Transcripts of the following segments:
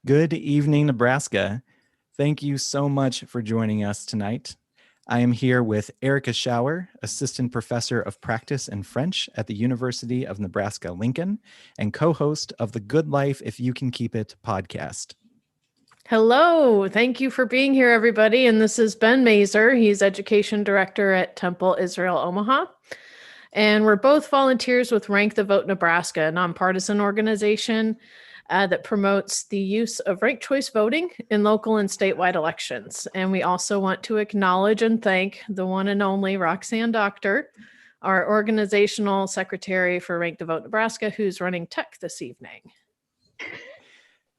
Good evening, Nebraska. Thank you so much for joining us tonight. I am here with Erica Schauer, Assistant Professor of Practice and French at the University of Nebraska-Lincoln and co-host of the Good Life If You Can Keep It podcast. Hello, thank you for being here, everybody. And this is Ben Mazer. He's Education Director at Temple Israel Omaha. And we're both volunteers with Rank the Vote Nebraska, a nonpartisan organization that promotes the use of ranked choice voting in local and statewide elections. And we also want to acknowledge and thank the one and only Roxanne Doctor, our organizational secretary for Rank the Vote Nebraska, who's running tech this evening.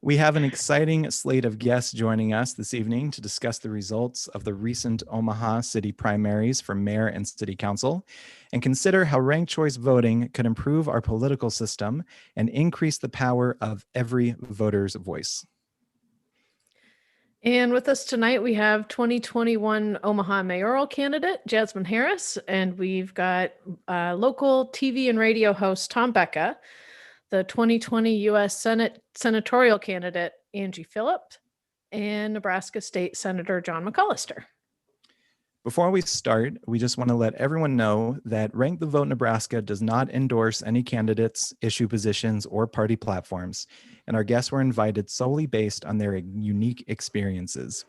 We have an exciting slate of guests joining us this evening to discuss the results of the recent Omaha city primaries for mayor and city council and consider how ranked choice voting could improve our political system and increase the power of every voter's voice. And with us tonight, we have 2021 Omaha mayoral candidate, Jasmine Harris, and we've got local TV and radio host, Tom Becka, the 2020 U.S. Senate senatorial candidate, Angie Philips, and Nebraska State Senator John McCollister. Before we start, we just want to let everyone know that Rank the Vote Nebraska does not endorse any candidates, issue positions, or party platforms, and our guests were invited solely based on their unique experiences.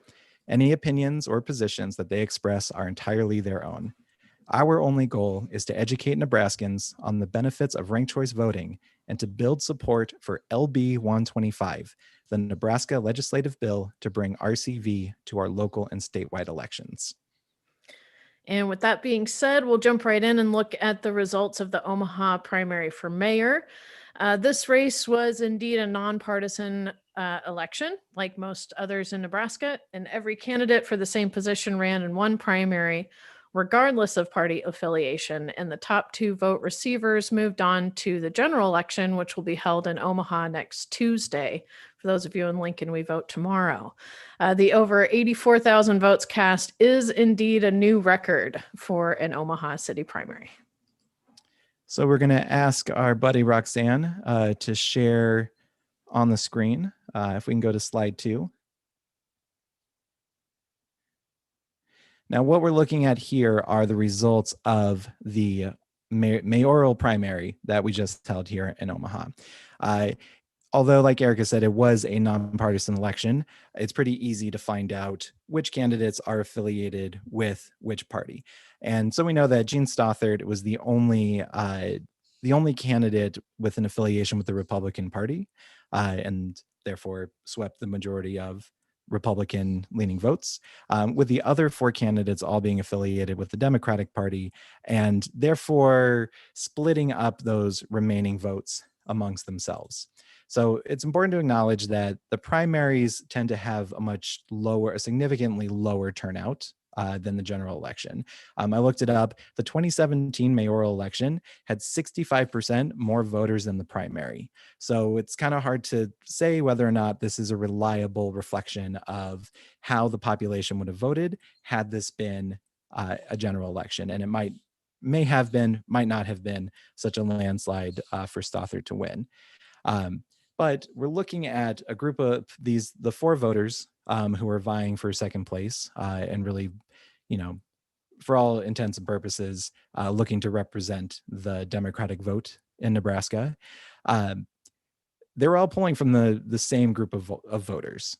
Any opinions or positions that they express are entirely their own. Our only goal is to educate Nebraskans on the benefits of ranked choice voting and to build support for LB 125, the Nebraska legislative bill to bring RCV to our local and statewide elections. And with that being said, we'll jump right in and look at the results of the Omaha primary for mayor. This race was indeed a nonpartisan election, like most others in Nebraska, and every candidate for the same position ran in one primary, regardless of party affiliation. And the top two vote receivers moved on to the general election, which will be held in Omaha next Tuesday. For those of you in Lincoln, we vote tomorrow. The over 84,000 votes cast is indeed a new record for an Omaha city primary. So we're going to ask our buddy Roxanne to share on the screen. If we can go to slide 2. Now, what we're looking at here are the results of the mayoral primary that we just held here in Omaha. Although, like Erica said, it was a nonpartisan election, it's pretty easy to find out which candidates are affiliated with which party. And so we know that Gene Stothert was the only candidate with an affiliation with the Republican Party, and therefore swept the majority of Republican-leaning votes, with the other 4 candidates all being affiliated with the Democratic Party, and therefore splitting up those remaining votes amongst themselves. So it's important to acknowledge that the primaries tend to have a significantly lower turnout than the general election. I looked it up. The 2017 mayoral election had 65% more voters than the primary. So it's kind of hard to say whether or not this is a reliable reflection of how the population would have voted had this been a general election. And it might not have been such a landslide for Stothert to win. But we're looking at a group of the 4 voters who are vying for second place and really, for all intents and purposes, looking to represent the Democratic vote in Nebraska. They're all pulling from the same group of voters.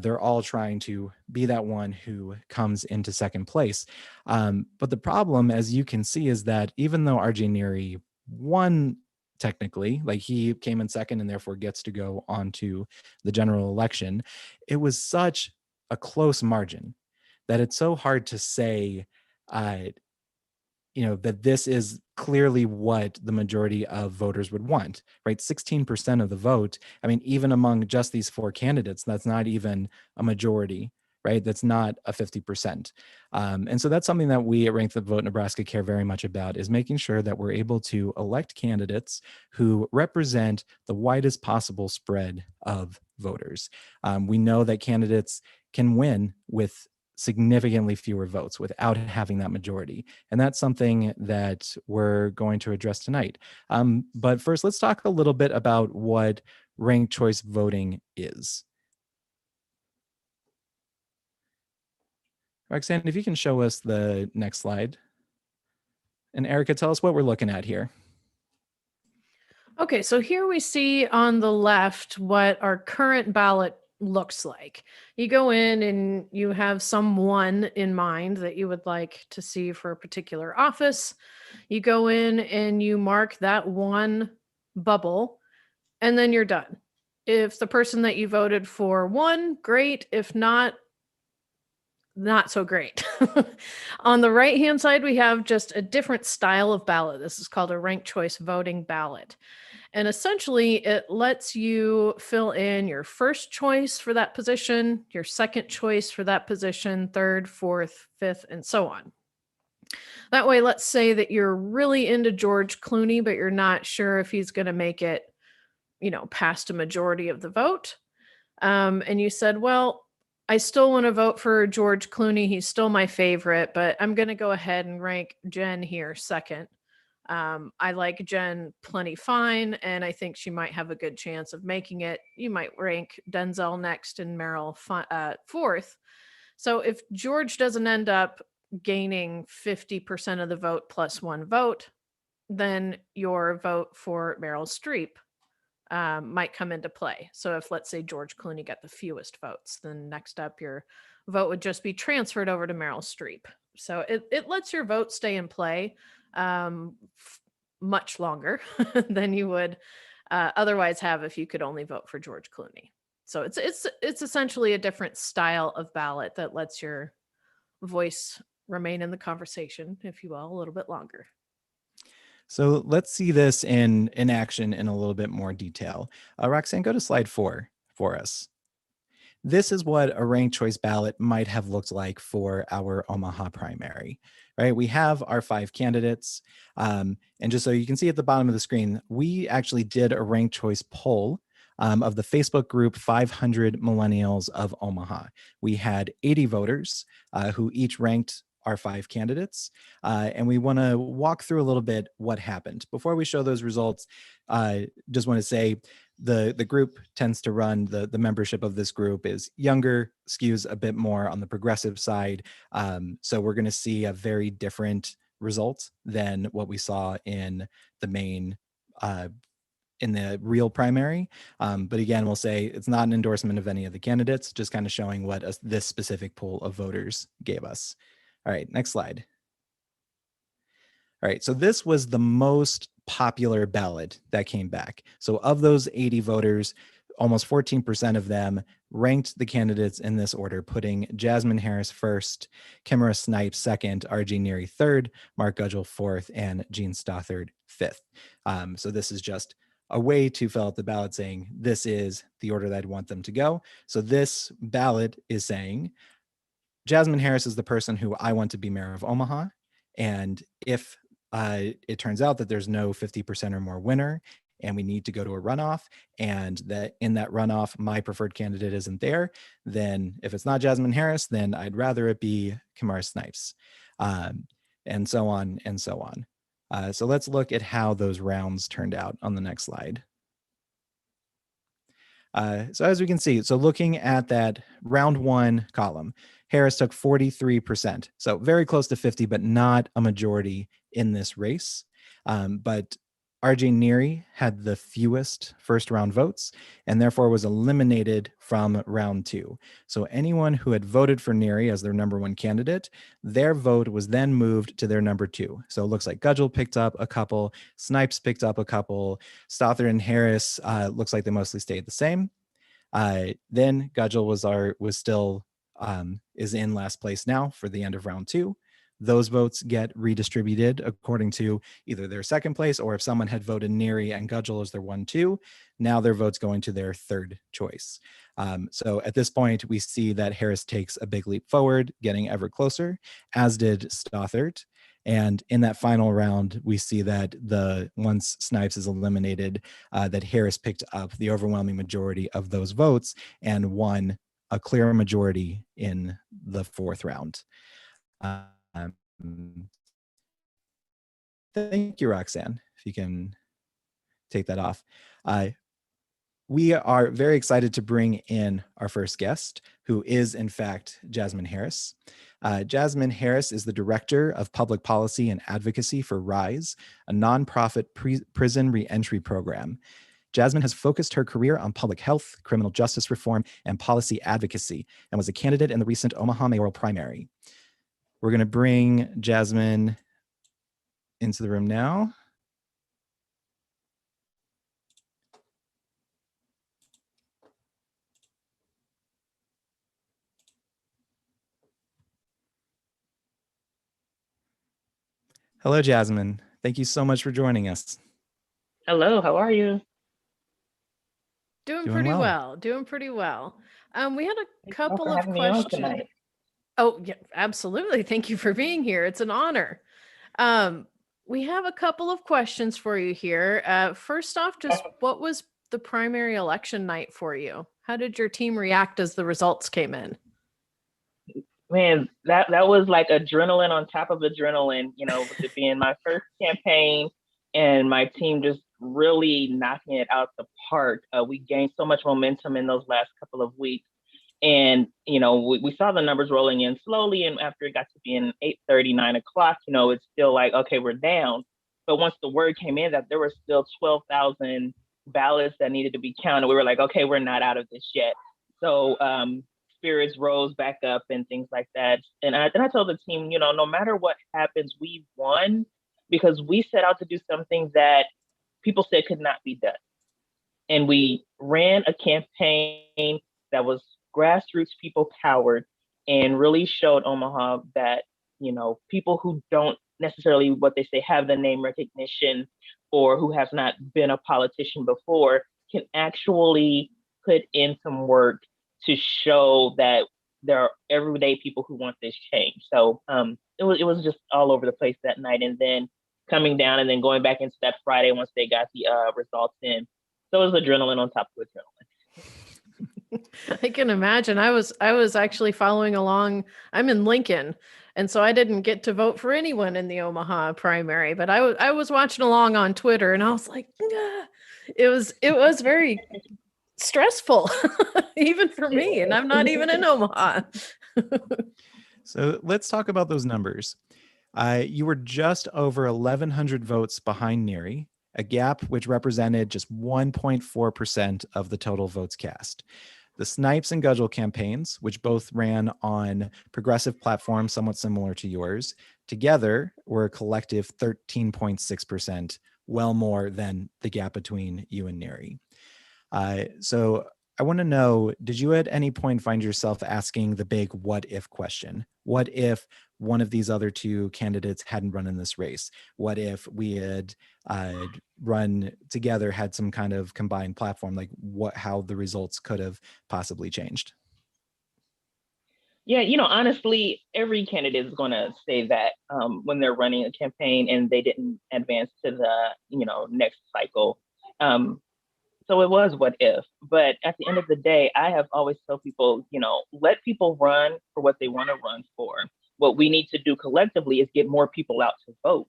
They're all trying to be that one who comes into second place. But the problem, as you can see, is that even though RJ Neary won technically, like he came in second and therefore gets to go on to the general election, it was such a close margin that it's so hard to say, that this is clearly what the majority of voters would want, right? 16% of the vote. I mean, even among just these 4 candidates, that's not even a majority, right? That's not a 50%. And so that's something that we at Rank the Vote Nebraska care very much about, is making sure that we're able to elect candidates who represent the widest possible spread of voters. We know that candidates can win with significantly fewer votes without having that majority. And that's something that we're going to address tonight. But first, let's talk a little bit about what ranked choice voting is. Roxanne, if you can show us the next slide. And Erica, tell us what we're looking at here. Okay, so here we see on the left what our current ballot looks like. You go in and you have someone in mind that you would like to see for a particular office. You go in and you mark that one bubble, and then you're done. If the person that you voted for won, great. If not, not so great. On the right hand side, we have just a different style of ballot. This is called a ranked choice voting ballot. And essentially, it lets you fill in your first choice for that position, your second choice for that position, third, fourth, fifth, and so on. That way, let's say that you're really into George Clooney, but you're not sure if he's going to make it, past a majority of the vote. And you said, well, I still want to vote for George Clooney. He's still my favorite, but I'm going to go ahead and rank Jen here second. I like Jen plenty fine, and I think she might have a good chance of making it. You might rank Denzel next and Meryl fourth. So if George doesn't end up gaining 50% of the vote plus one vote, then your vote for Meryl Streep might come into play. So if, let's say, George Clooney got the fewest votes, then next up your vote would just be transferred over to Meryl Streep. So it lets your vote stay in play much longer than you would otherwise have if you could only vote for George Clooney. So it's essentially a different style of ballot that lets your voice remain in the conversation, if you will, a little bit longer. So let's see this in action in a little bit more detail. Roxanne, go to slide 4 for us. This is what a ranked choice ballot might have looked like for our Omaha primary, right? We have our 5 candidates. And just so you can see at the bottom of the screen, we actually did a ranked choice poll of the Facebook group 500 Millennials of Omaha. We had 80 voters who each ranked our 5 candidates. And we want to walk through a little bit what happened. Before we show those results, just want to say the group tends to run, the membership of this group is younger, skews a bit more on the progressive side. So we're going to see a very different result than what we saw in the main in the real primary. But again, we'll say it's not an endorsement of any of the candidates, just kind of showing what this specific pool of voters gave us. All right, next slide. All right, so this was the most popular ballot that came back. So of those 80 voters, almost 14% of them ranked the candidates in this order, putting Jasmine Harris first, Kimara Snipes second, RG Neary third, Mark Gudgel fourth, and Gene Stothard fifth. So this is just a way to fill out the ballot saying this is the order that I'd want them to go. So this ballot is saying Jasmine Harris is the person who I want to be mayor of Omaha. And if it turns out that there's no 50% or more winner and we need to go to a runoff, and that in that runoff, my preferred candidate isn't there, then if it's not Jasmine Harris, then I'd rather it be Kimara Snipes, and so on and so on. So let's look at how those rounds turned out on the next slide. So as we can see, so looking at that round 1 column, Harris took 43%. So very close to 50, but not a majority in this race. But RG Neary had the fewest first round votes and therefore was eliminated from round 2. So anyone who had voted for Neary as their number 1 candidate, their vote was then moved to their number 2. So it looks like Gudgel picked up a couple, Snipes picked up a couple, Stothard and Harris looks like they mostly stayed the same. Then Gudgel was still is in last place now for the end of round 2. Those votes get redistributed according to either their second place, or if someone had voted Neary and Gudgel as their 1-2, now their vote's going to their third choice. So at this point, we see that Harris takes a big leap forward, getting ever closer, as did Stothard. And in that final round, we see that once Snipes is eliminated, that Harris picked up the overwhelming majority of those votes and won a clear majority in the 4th round. Thank you, Roxanne. If you can take that off. We are very excited to bring in our first guest, who is, in fact, Jasmine Harris. Jasmine Harris is the Director of Public Policy and Advocacy for RISE, a nonprofit prison reentry program. Jasmine has focused her career on public health, criminal justice reform, and policy advocacy, and was a candidate in the recent Omaha mayoral primary. We're going to bring Jasmine into the room now. Hello, Jasmine. Thank you so much for joining us. Hello, how are you? Doing pretty well. Doing pretty well. We had a couple of questions. Oh, yeah, absolutely. Thank you for being here. It's an honor. We have a couple of questions for you here. First off, just what was the primary election night for you? How did your team react as the results came in? Man, that was like adrenaline on top of adrenaline, you know, with it being my first campaign and my team just really knocking it out the park. We gained so much momentum in those last couple of weeks. And, you know, we saw the numbers rolling in slowly. And after it got to being 8:30, 9 o'clock, you know, it's still like, okay, we're down. But once the word came in that there were still 12,000 ballots that needed to be counted, we were like, okay, we're not out of this yet. So spirits rose back up and things like that. And I told the team, you know, no matter what happens, we won because we set out to do something that people said could not be done. And we ran a campaign that was grassroots people powered and really showed Omaha that, you know, people who don't necessarily, what they say, have the name recognition or who have not been a politician before can actually put in some work to show that there are everyday people who want this change. So it was just all over the place that night. And then coming down and then going back into that Friday once they got the results in. So it was adrenaline on top of adrenaline. I can imagine. I was actually following along. I'm in Lincoln, and so I didn't get to vote for anyone in the Omaha primary, but I was watching along on Twitter, and I was like, ah. It was very stressful, even for me, and I'm not even in Omaha. So let's talk about those numbers. You were just over 1,100 votes behind Neary, a gap which represented just 1.4% of the total votes cast. The Snipes and Gudgel campaigns, which both ran on progressive platforms somewhat similar to yours, together were a collective 13.6%, well more than the gap between you and Neary. So I want to know, did you at any point find yourself asking the big what if question? What if one of these other two candidates hadn't run in this race? What if we had run together, had some kind of combined platform, like how the results could have possibly changed? Yeah, you know, honestly, every candidate is going to say that when they're running a campaign and they didn't advance to the, you know, next cycle. So it was what if, but at the end of the day, I have always told people, you know, let people run for what they want to run for. What we need to do collectively is get more people out to vote.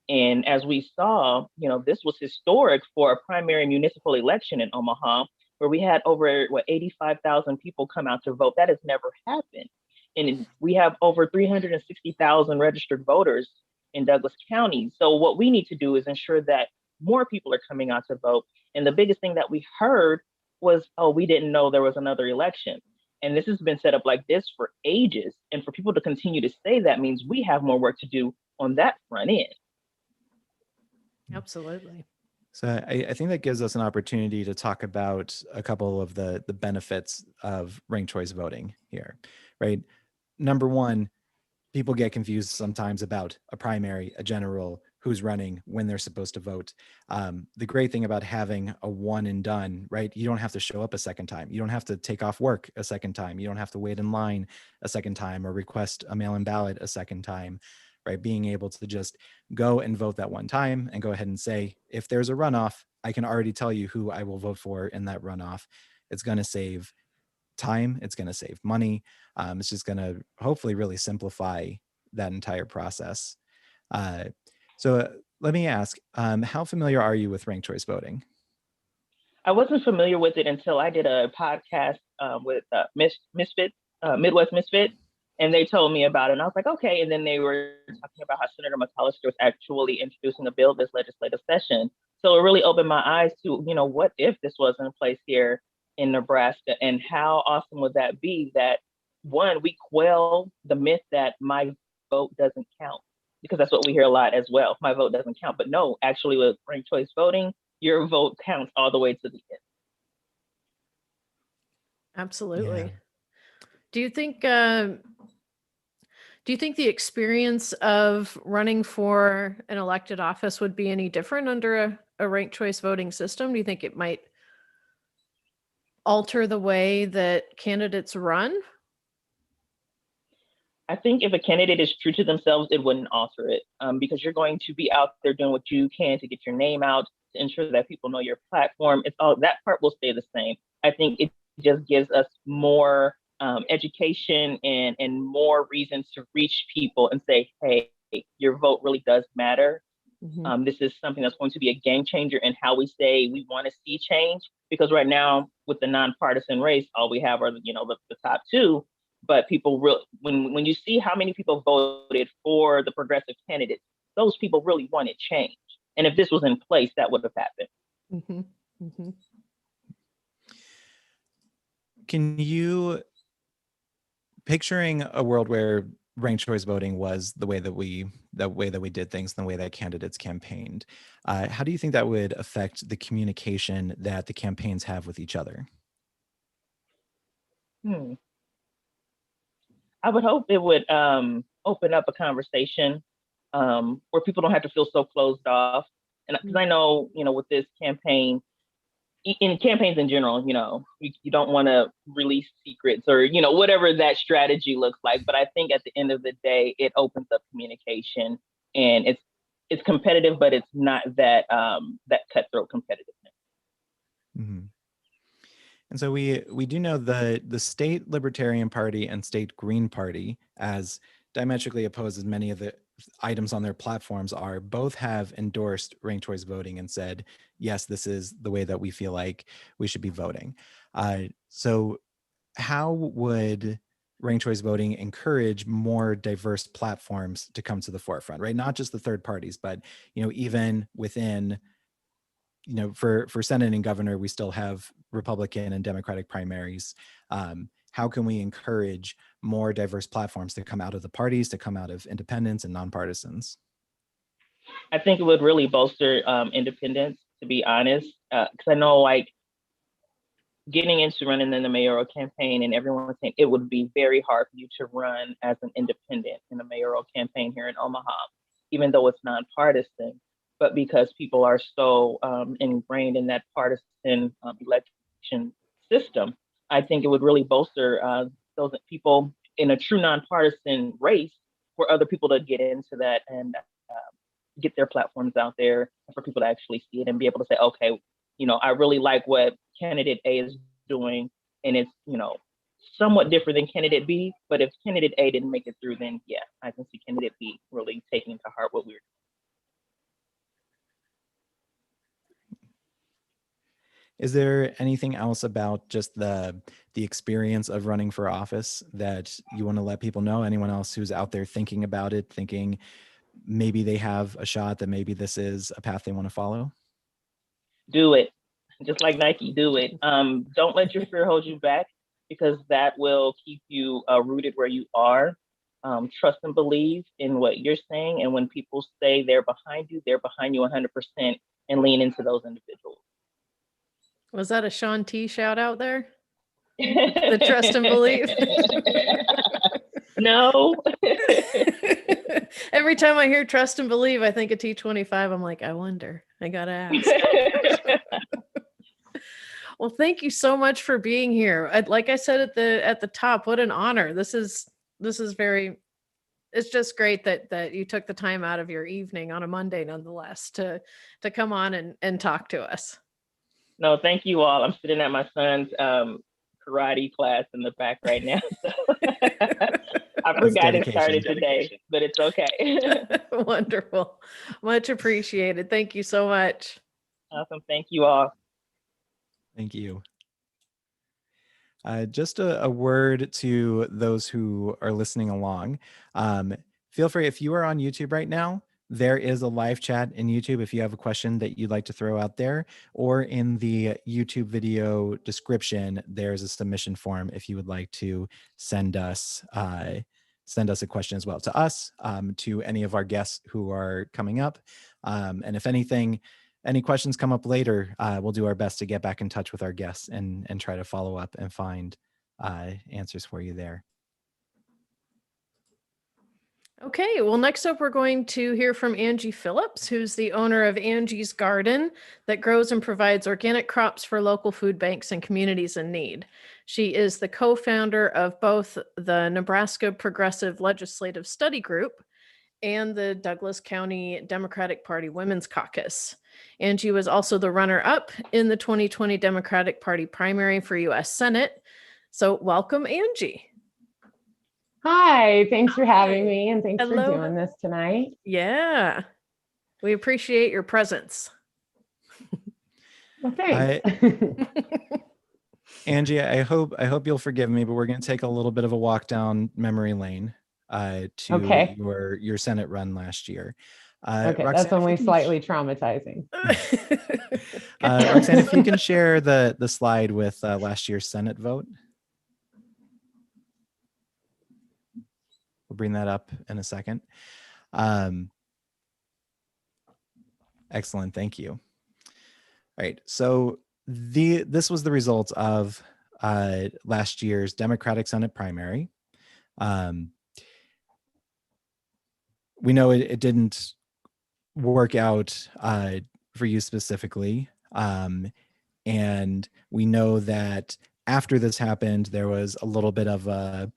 And as we saw, you know, this was historic for a primary municipal election in Omaha, where we had over 85,000 people come out to vote. That has never happened. And we have over 360,000 registered voters in Douglas County. So what we need to do is ensure that more people are coming out to vote. And the biggest thing that we heard was, oh, we didn't know there was another election. And this has been set up like this for ages. And for people to continue to say that means we have more work to do on that front end. Absolutely. So I think that gives us an opportunity to talk about a couple of the benefits of ranked choice voting here, right? Number one, people get confused sometimes about a primary, a general, who's running, when they're supposed to vote. The great thing about having a one and done, right? You don't have to show up a second time. You don't have to take off work a second time. You don't have to wait in line a second time or request a mail-in ballot a second time, right? Being able to just go and vote that one time and go ahead and say, if there's a runoff, I can already tell you who I will vote for in that runoff. It's going to save time. It's going to save money. It's just going to hopefully really simplify that entire process. So let me ask, how familiar are you with ranked choice voting? I wasn't familiar with it until I did a podcast with Misfit, Midwest Misfit, and they told me about it. And I was like, okay. And then they were talking about how Senator McCollister was actually introducing a bill this legislative session. So it really opened my eyes to, what if this was in place here in Nebraska, and how awesome would that be that, one, we quell the myth that my vote doesn't count, because that's what we hear a lot as well. My vote doesn't count. But no, actually with ranked choice voting, your vote counts all the way to the end. Absolutely. Yeah. Do you think the experience of running for an elected office would be any different under a ranked choice voting system? Do you think it might alter the way that candidates run? I think if a candidate is true to themselves, it wouldn't alter it, because you're going to be out there doing what you can to get your name out, to ensure that people know your platform. It's all, that part will stay the same. I think it just gives us more education and more reasons to reach people and say, hey, your vote really does matter. Mm-hmm. This is something that's going to be a game changer in how we say we want to see change. Because right now, with the nonpartisan race, all we have are the top two. But people really, when you see how many people voted for the progressive candidates, those people really wanted change. And if this was in place, that would have happened. Mm-hmm. Mm-hmm. Can you, picturing a world where ranked choice voting was the way that we did things, the way that candidates campaigned, how do you think that would affect the communication that the campaigns have with each other? I would hope it would open up a conversation where people don't have to feel so closed off. And because I know, with this campaign, in campaigns in general, you don't want to release secrets or, whatever that strategy looks like. But I think at the end of the day, it opens up communication, and it's competitive, but it's not that that cutthroat competitiveness. Mm-hmm. And so we do know the State Libertarian Party and State Green Party, as diametrically opposed as many of the items on their platforms are, both have endorsed ranked choice voting and said, yes, this is the way that we feel like we should be voting. So how would ranked choice voting encourage more diverse platforms to come to the forefront, right? Not just the third parties, but even within, for Senate and governor, we still have Republican and Democratic primaries. How can we encourage more diverse platforms to come out of the parties, to come out of independents and nonpartisans? I think it would really bolster independence, to be honest, because I know, like, getting into running in the mayoral campaign, and everyone was saying it would be very hard for you to run as an independent in a mayoral campaign here in Omaha, even though it's nonpartisan. But because people are so ingrained in that partisan election system, I think it would really bolster those people in a true nonpartisan race for other people to get into that and get their platforms out there, for people to actually see it and be able to say, okay, I really like what candidate A is doing, and it's, somewhat different than candidate B, but if candidate A didn't make it through, then yeah, I can see candidate B really taking to heart what we're doing. Is there anything else about just the experience of running for office that you want to let people know? Anyone else who's out there thinking about it, thinking maybe they have a shot, that maybe this is a path they want to follow? Do it. Just like Nike, do it. Don't let your fear hold you back, because that will keep you rooted where you are. Trust and believe in what you're saying. And when people say they're behind you 100%, and lean into those individuals. Was that a Sean T shout out there? The trust and believe? No. Every time I hear trust and believe, I think of T25. I'm like, I wonder. I gotta ask. Well, thank you so much for being here. Like I said at the top, what an honor. This is very, it's just great that you took the time out of your evening on a Monday, nonetheless, to come on and talk to us. No, thank you all. I'm sitting at my son's karate class in the back right now. So I forgot it started today, but it's okay. Wonderful. Much appreciated. Thank you so much. Awesome. Thank you all. Thank you. Just a word to those who are listening along. Feel free, if you are on YouTube right now, there is a live chat in YouTube if you have a question that you'd like to throw out there, or in the YouTube video description, there's a submission form if you would like to send us a question as well, to us, to any of our guests who are coming up. And if any questions come up later, we'll do our best to get back in touch with our guests and try to follow up and find answers for you there. Okay, well, next up, we're going to hear from Angie Philips, who's the owner of Angie's Garden that grows and provides organic crops for local food banks and communities in need. She is the co-founder of both the Nebraska Progressive Legislative Study Group and the Douglas County Democratic Party Women's Caucus. Angie was also the runner-up in the 2020 Democratic Party primary for U.S. Senate. So welcome, Angie. Hi, thanks for having me, and thanks Hello. for doing this tonight. Yeah, we appreciate your presence. Well, thanks. Angie, I hope you'll forgive me, but we're going to take a little bit of a walk down memory lane to Okay. your Senate run last year. Okay, Roxanne, that's only slightly traumatizing. Roxanne, if you can share the slide with last year's Senate vote. We'll bring that up in a second. Excellent, thank you. All right, so this was the result of last year's Democratic Senate primary. We know it didn't work out for you specifically, and we know that after this happened, there was a little bit of a,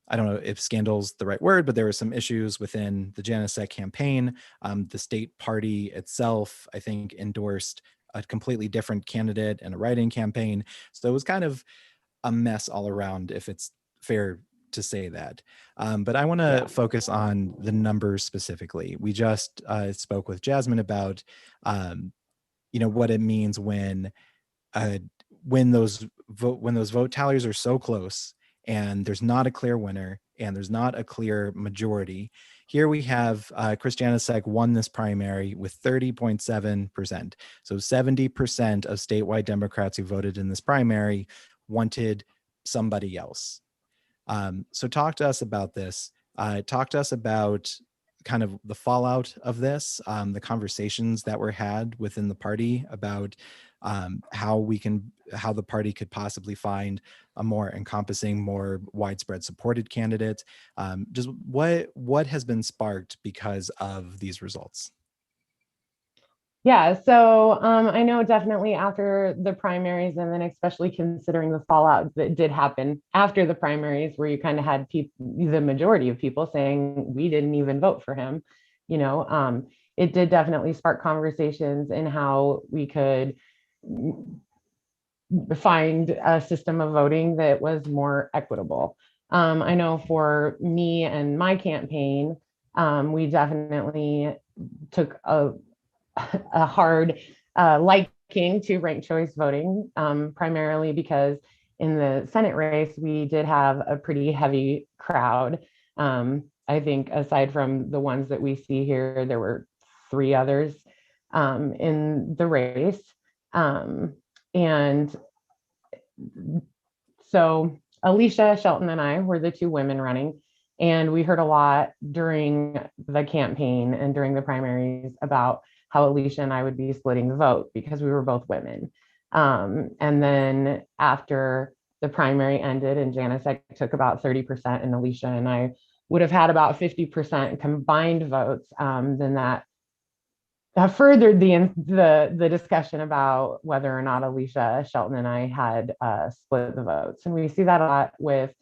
I don't know if scandal's the right word, but there were some issues within the Janicek campaign. The state party itself, I think, endorsed a completely different candidate in a write-in campaign. So it was kind of a mess all around, if it's fair to say that. But I want to focus on the numbers specifically. We just spoke with Jasmine about, what it means when those vote tallies are so close and there's not a clear winner and there's not a clear majority. Here we have Chris Janicek won this primary with 30.7%. So 70% of statewide Democrats who voted in this primary wanted somebody else. So talk to us about this. Talk to us about kind of the fallout of this, the conversations that were had within the party about how the party could possibly find a more encompassing, more widespread supported candidate. Just what has been sparked because of these results? Yeah, so I know definitely after the primaries, and then especially considering the fallout that did happen after the primaries, where you kind of had the majority of people saying we didn't even vote for him, it did definitely spark conversations in how we could find a system of voting that was more equitable. I know for me and my campaign, we definitely took a hard liking to ranked choice voting, primarily because in the Senate race, we did have a pretty heavy crowd. I think aside from the ones that we see here, there were 3 others in the race. And so Alicia, Shelton, and I were the 2 women running. And we heard a lot during the campaign and during the primaries about how Alicia and I would be splitting the vote because we were both women. And then after the primary ended and Janicek took about 30% and Alicia and I would have had about 50% combined votes, then that furthered the discussion about whether or not Alicia, Shelton, and I had split the votes. And we see that a lot with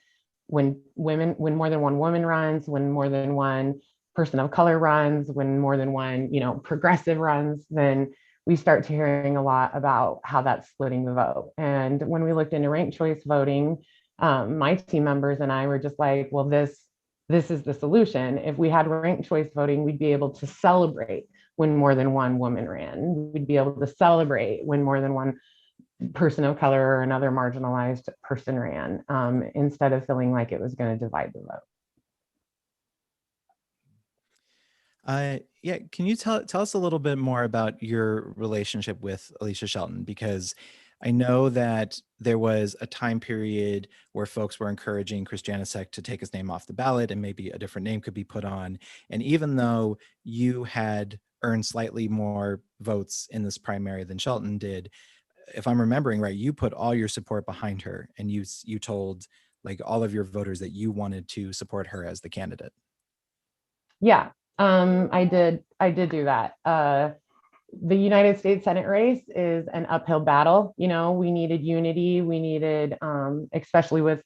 when more than one woman runs, when more than one person of color runs, when more than one, progressive runs, then we start hearing a lot about how that's splitting the vote. And when we looked into ranked choice voting, my team members and I were just like, well, this is the solution. If we had ranked choice voting, we'd be able to celebrate when more than one woman ran. We'd be able to celebrate when more than one person of color or another marginalized person ran, instead of feeling like it was going to divide the vote. Yeah, can you tell us a little bit more about your relationship with Alicia Shelton? Because I know that there was a time period where folks were encouraging Chris Janicek to take his name off the ballot and maybe a different name could be put on. And even though you had earned slightly more votes in this primary than Shelton did, if I'm remembering right, you put all your support behind her and you told like all of your voters that you wanted to support her as the candidate. Yeah, I did do that. The United States Senate race is an uphill battle. You know, we needed unity. We needed, especially with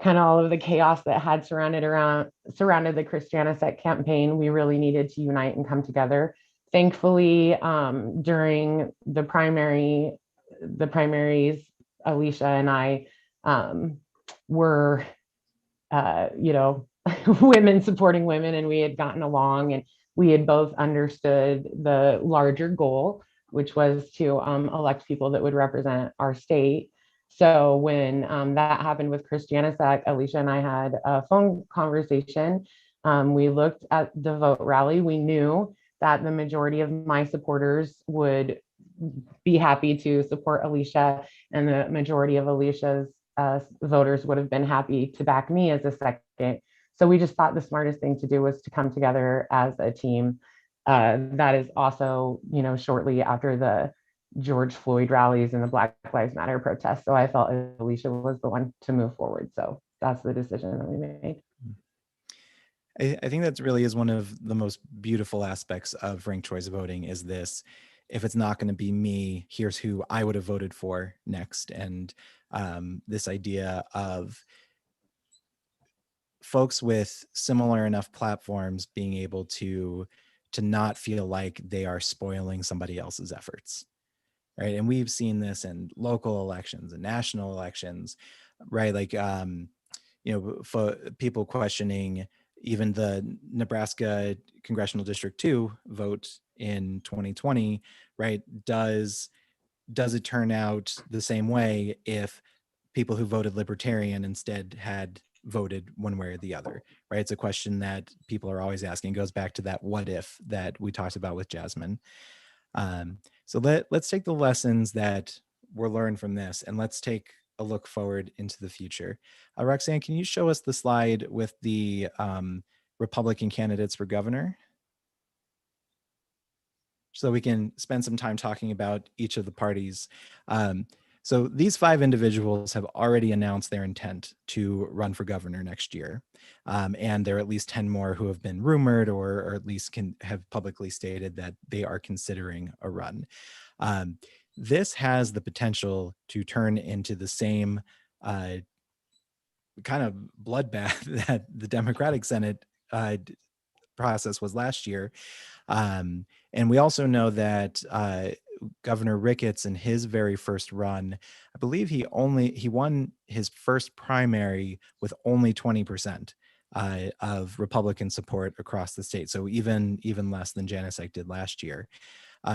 kind of all of the chaos that had surrounded the Chris Janicek campaign, we really needed to unite and come together. Thankfully, during the primaries, Alicia and I were, women supporting women, and we had gotten along, and we had both understood the larger goal, which was to elect people that would represent our state. So when that happened with Chris Janicek, Alicia and I had a phone conversation. We looked at the vote rally. We knew that the majority of my supporters would be happy to support Alicia, and the majority of Alicia's voters would have been happy to back me as a second. So we just thought the smartest thing to do was to come together as a team. That is also, shortly after the George Floyd rallies and the Black Lives Matter protests. So I felt Alicia was the one to move forward. So that's the decision that we made. I think that really is one of the most beautiful aspects of ranked choice voting is this: if it's not going to be me, here's who I would have voted for next. And this idea of folks with similar enough platforms being able to not feel like they are spoiling somebody else's efforts, right? And we've seen this in local elections and national elections, right? Like for people questioning even the Nebraska Congressional District 2 vote in 2020, right? Does it turn out the same way if people who voted Libertarian instead had voted one way or the other, right? It's a question that people are always asking. It goes back to that what if that we talked about with Jasmine. So let's take the lessons that were learned from this and let's take a look forward into the future. Roxanne, can you show us the slide with the Republican candidates for governor? So we can spend some time talking about each of the parties. So these 5 individuals have already announced their intent to run for governor next year. And there are at least 10 more who have been rumored or at least have publicly stated that they are considering a run. This has the potential to turn into the same kind of bloodbath that the Democratic Senate process was last year. And we also know that Governor Ricketts in his very first run, I believe he won his first primary with only 20% of Republican support across the state. So even less than Janicek did last year.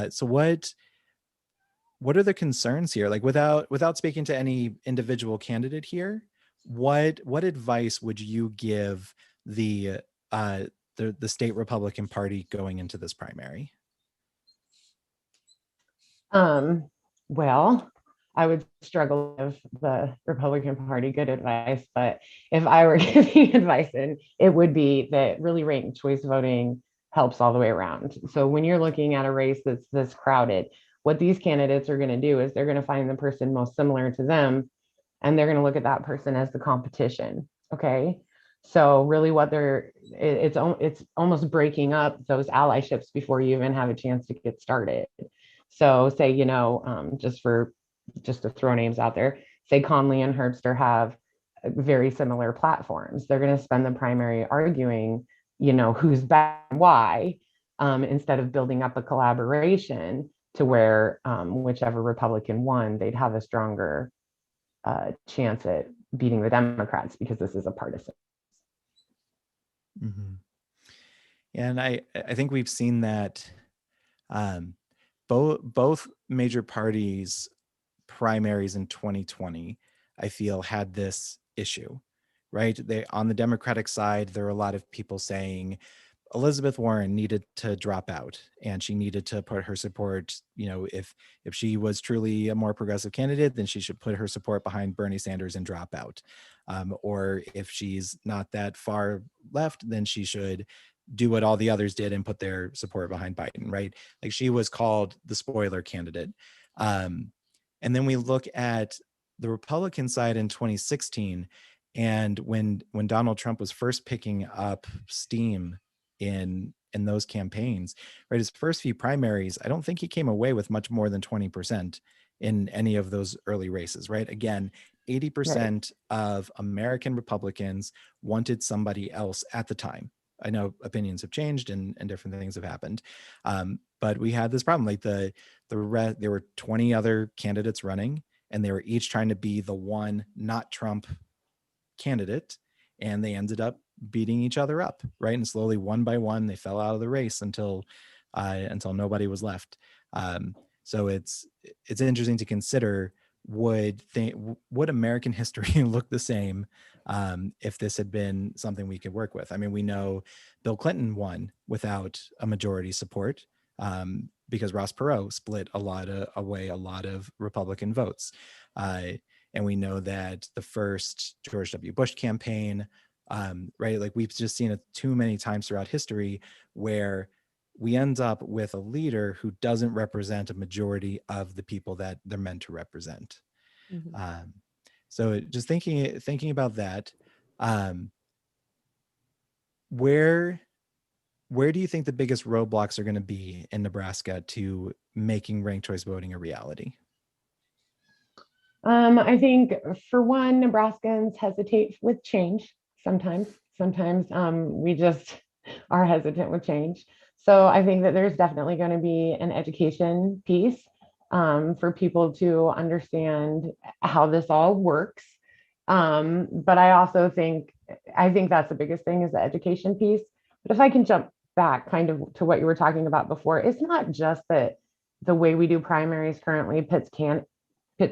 So what are the concerns here? Like without speaking to any individual candidate here, what advice would you give the state Republican Party going into this primary? Well, I would struggle with the Republican Party good advice, but if I were giving advice, and it would be that really ranked choice voting helps all the way around. So when you're looking at a race that's this crowded, what these candidates are going to do is they're going to find the person most similar to them, and they're going to look at that person as the competition. Okay. So really it's almost breaking up those allyships before you even have a chance to get started. So say, just to throw names out there, say Conley and Herbster have very similar platforms. They're going to spend the primary arguing, who's better and why, instead of building up a collaboration to where whichever Republican won, they'd have a stronger chance at beating the Democrats because this is a partisan. Mm-hmm. And I think we've seen that both major parties primaries in 2020, I feel, had this issue, right? On the Democratic side, there were a lot of people saying Elizabeth Warren needed to drop out, and she needed to put her support, if she was truly a more progressive candidate, then she should put her support behind Bernie Sanders and drop out. Or if she's not that far left, then she should do what all the others did and put their support behind Biden, right? Like, she was called the spoiler candidate. And then we look at the Republican side in 2016, and when Donald Trump was first picking up steam in those campaigns, right? His first few primaries, I don't think he came away with much more than 20% in any of those early races, right? Again, 80% of American Republicans wanted somebody else at the time. I know opinions have changed and different things have happened. But we had this problem, like there were 20 other candidates running, and they were each trying to be the one not Trump candidate, and they ended up beating each other up, right? And slowly, one by one, they fell out of the race until nobody was left. So it's interesting to consider, would American history look the same if this had been something we could work with? I mean, we know Bill Clinton won without a majority support because Ross Perot split away a lot of Republican votes. And we know that the first George W. Bush campaign, right? Like, we've just seen it too many times throughout history where we end up with a leader who doesn't represent a majority of the people that they're meant to represent. Mm-hmm. So just thinking about that, where do you think the biggest roadblocks are going to be in Nebraska to making ranked choice voting a reality? I think, for one, Nebraskans hesitate with change sometimes. We just are hesitant with change. So I think that there's definitely going to be an education piece for people to understand how this all works. But I also think that's the biggest thing, is the education piece. But if I can jump back kind of to what you were talking about before, it's not just that the way we do primaries currently pits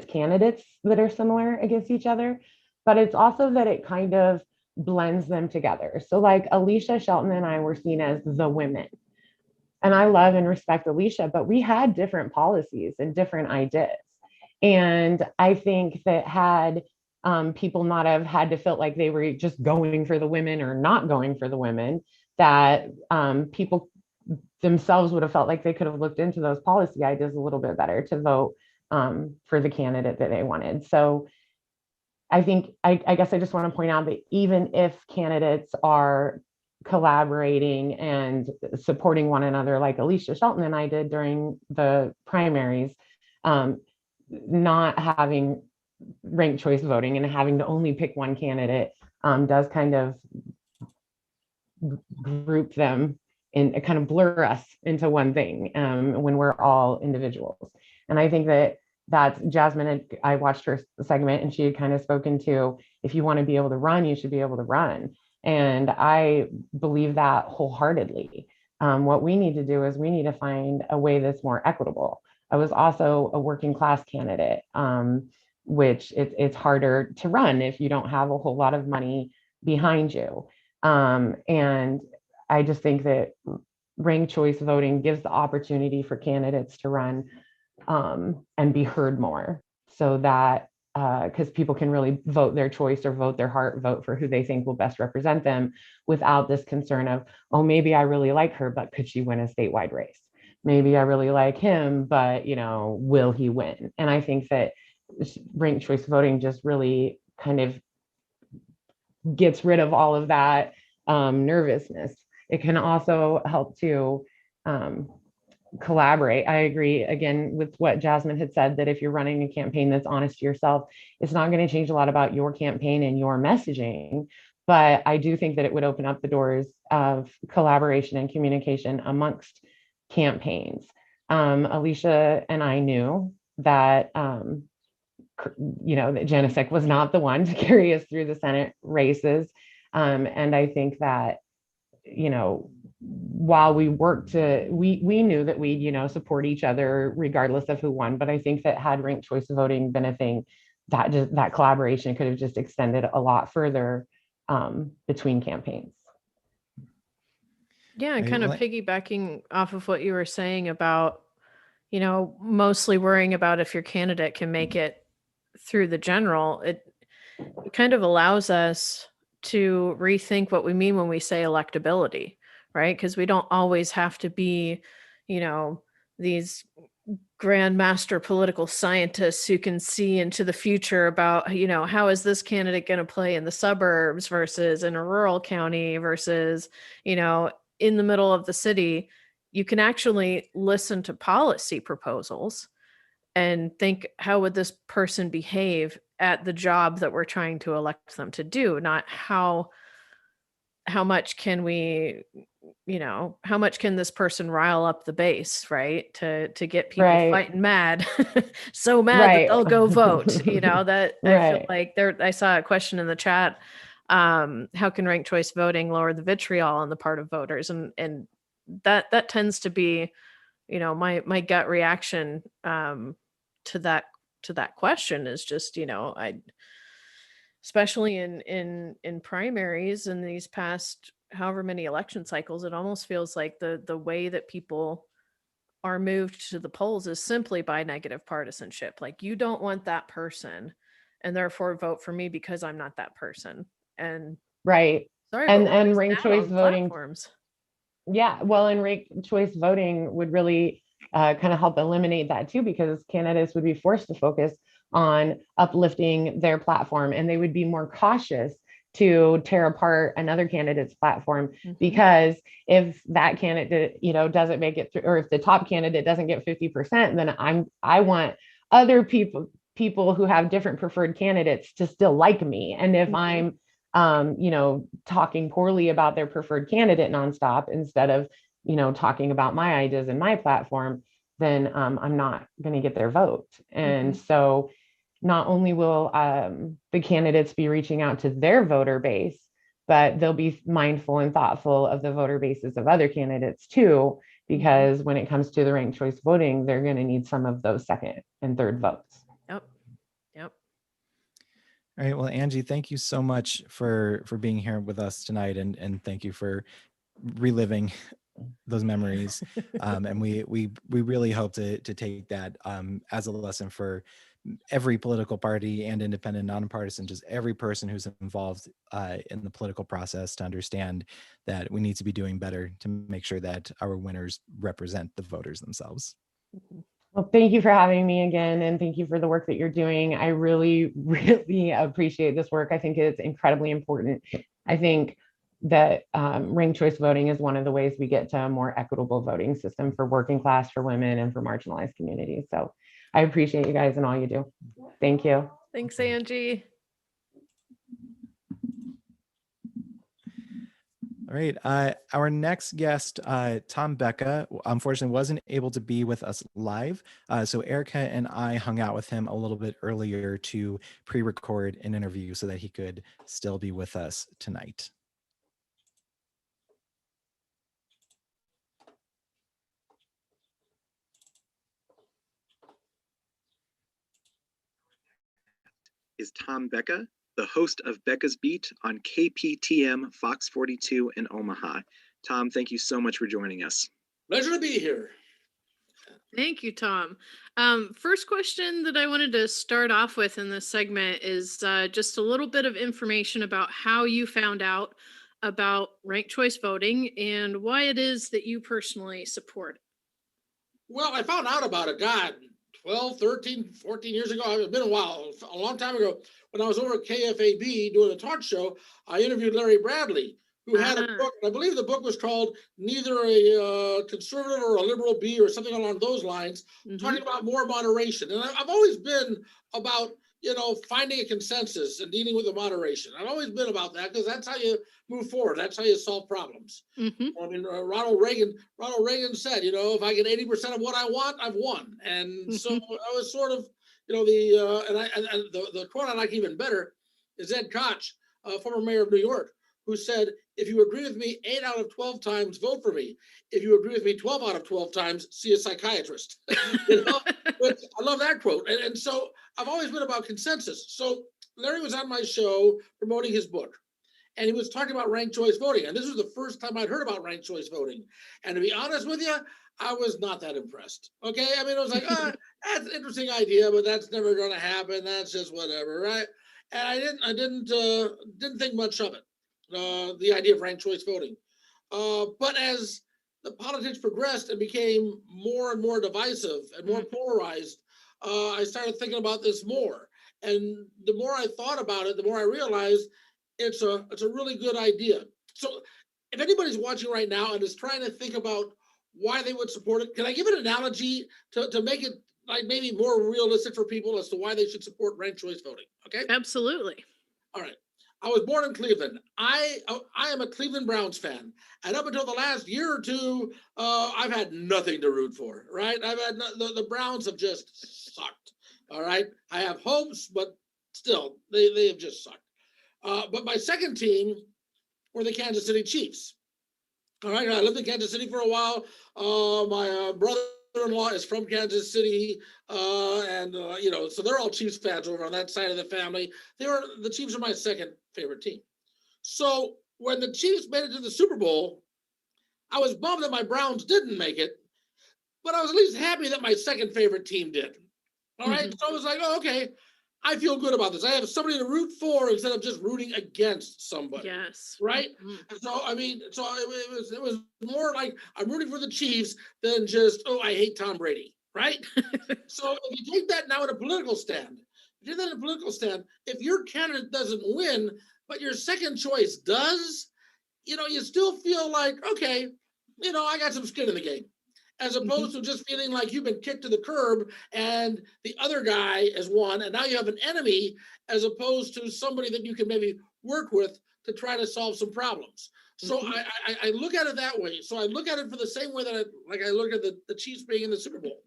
candidates that are similar against each other, but it's also that it kind of blends them together. So like Alicia Shelton and I were seen as the women. And I love and respect Alicia, but we had different policies and different ideas. And I think that had people not have had to feel like they were just going for the women or not going for the women, that people themselves would have felt like they could have looked into those policy ideas a little bit better to vote for the candidate that they wanted. So I think, I guess I just want to point out that even if candidates are collaborating and supporting one another, like Alicia Shelton and I did during the primaries, not having ranked choice voting and having to only pick one candidate does kind of group them and kind of blur us into one thing when we're all individuals. And I think that's Jasmine. I watched her segment, and she had kind of spoken to, if you want to be able to run, you should be able to run. And I believe that wholeheartedly. What we need to do is we need to find a way that's more equitable. I was also a working class candidate, which it's harder to run if you don't have a whole lot of money behind you. And I just think that ranked choice voting gives the opportunity for candidates to run and be heard more, so that because people can really vote their choice or vote their heart, vote for who they think will best represent them, without this concern of, oh, maybe I really like her, but could she win a statewide race? Maybe I really like him, but will he win? And I think that ranked choice voting just really kind of gets rid of all of that nervousness. It can also help to collaborate. I agree again with what Jasmine had said, that if you're running a campaign that's honest to yourself, it's not going to change a lot about your campaign and your messaging. But I do think that it would open up the doors of collaboration and communication amongst campaigns. Alicia and I knew that that Janicek was not the one to carry us through the Senate races. And I think that, while we worked to, we knew that we'd, support each other regardless of who won. But I think that had ranked choice voting been a thing, that collaboration could have just extended a lot further between campaigns. Yeah, and kind of piggybacking off of what you were saying about, mostly worrying about if your candidate can make it through the general, it kind of allows us to rethink what we mean when we say electability, right? Because we don't always have to be, these grandmaster political scientists who can see into the future about, how is this candidate going to play in the suburbs versus in a rural county versus, in the middle of the city. You can actually listen to policy proposals and think, how would this person behave at the job that we're trying to elect them to do? Not how much can we, how much can this person rile up the base, right? To get people fighting mad, so mad that they'll go vote. That I feel like I saw a question in the chat. How can ranked choice voting lower the vitriol on the part of voters? And that tends to be, my gut reaction to that question is just, especially in primaries in these past however many election cycles, it almost feels like the way that people are moved to the polls is simply by negative partisanship. Like, you don't want that person, and therefore vote for me because I'm not that person. And sorry, and ranked choice voting platforms. Yeah, well, and ranked choice voting would really kind of help eliminate that too, because candidates would be forced to focus on uplifting their platform, and they would be more cautious to tear apart another candidate's platform. Because if that candidate, doesn't make it through, or if the top candidate doesn't get 50%, then I want other people who have different preferred candidates to still like me. And if I'm talking poorly about their preferred candidate nonstop instead of, talking about my ideas and my platform, then I'm not going to get their vote. And so not only will the candidates be reaching out to their voter base, but they'll be mindful and thoughtful of the voter bases of other candidates too, because when it comes to the ranked choice voting, they're going to need some of those second and third votes. Yep. All right. Well, Angie, thank you so much for being here with us tonight, and thank you for reliving those memories. And we really hope to take that as a lesson for every political party and independent, nonpartisan, just every person who's involved in the political process, to understand that we need to be doing better to make sure that our winners represent the voters themselves. Well, thank you for having me again, and thank you for the work that you're doing. I really, really appreciate this work. I think it's incredibly important. I think that ranked choice voting is one of the ways we get to a more equitable voting system for working class, for women, and for marginalized communities. So I appreciate you guys and all you do. Thank you. Thanks, Angie. All right. Our next guest, Tom Becka, unfortunately wasn't able to be with us live. So Erica and I hung out with him a little bit earlier to pre-record an interview so that he could still be with us tonight. Is Tom Becka, the host of Becka's Beat on KPTM Fox 42 in Omaha. Tom, thank you so much for joining us. Pleasure to be here. Thank you, Tom. First question that I wanted to start off with in this segment is just a little bit of information about how you found out about ranked choice voting and why it is that you personally support it. Well, I found out about it, 12, 13, 14 years ago. It's been a while, a long time ago. When I was over at KFAB doing a talk show, I interviewed Larry Bradley, who had a book. I believe the book was called Neither a Conservative or a Liberal Bee, or something along those lines, talking about more moderation. And I've always been about, finding a consensus and dealing with the moderation. I've always been about that, because that's how you move forward. That's how you solve problems. I mean, Ronald Reagan said, if I get 80% of what I want, I've won. And so I was sort of, the quote I like even better is Ed Koch, former mayor of New York, who said, if you agree with me 8 out of 12 times, vote for me. If you agree with me 12 out of 12 times, see a psychiatrist. You know, but I love that quote. And so I've always been about consensus. So Larry was on my show promoting his book, and he was talking about ranked choice voting. And this was the first time I'd heard about ranked choice voting. And to be honest with you, I was not that impressed. Okay. I mean, I was like, that's an interesting idea, but that's never going to happen. That's just whatever. Right. And I didn't think much of it. The idea of ranked choice voting. But as the politics progressed and became more and more divisive and more polarized, I started thinking about this more. And the more I thought about it, the more I realized it's a really good idea. So if anybody's watching right now and is trying to think about why they would support it, can I give an analogy to make it like maybe more realistic for people as to why they should support ranked choice voting? Okay. Absolutely. All right. I was born in Cleveland. I am a Cleveland Browns fan, and up until the last year or two, I've had nothing to root for. Right? I've had the Browns have just sucked. All right. I have hopes, but still, they have just sucked. But my second team were the Kansas City Chiefs. All right, I lived in Kansas City for a while. My brother-in-law is from Kansas City, and you know, so they're all Chiefs fans over on that side of the family. The Chiefs are my second favorite team. So when the Chiefs made it to the Super Bowl, I was bummed that my Browns didn't make it, but I was at least happy that my second favorite team did. All right, so I was like, oh, okay, I feel good about this. I have somebody to root for instead of just rooting against somebody. Yes. Right. And so, I mean, so it was more like I'm rooting for the Chiefs than just, oh, I hate Tom Brady. Right. So if you take that now in a political stand, if your candidate doesn't win, but your second choice does, you know, you still feel like, okay, you know, I got some skin in the game. As opposed to just feeling like you've been kicked to the curb and the other guy has won, and now you have an enemy, as opposed to somebody that you can maybe work with to try to solve some problems. So I look at it that way. So I look at it for the same way that I look at the Chiefs being in the Super Bowl.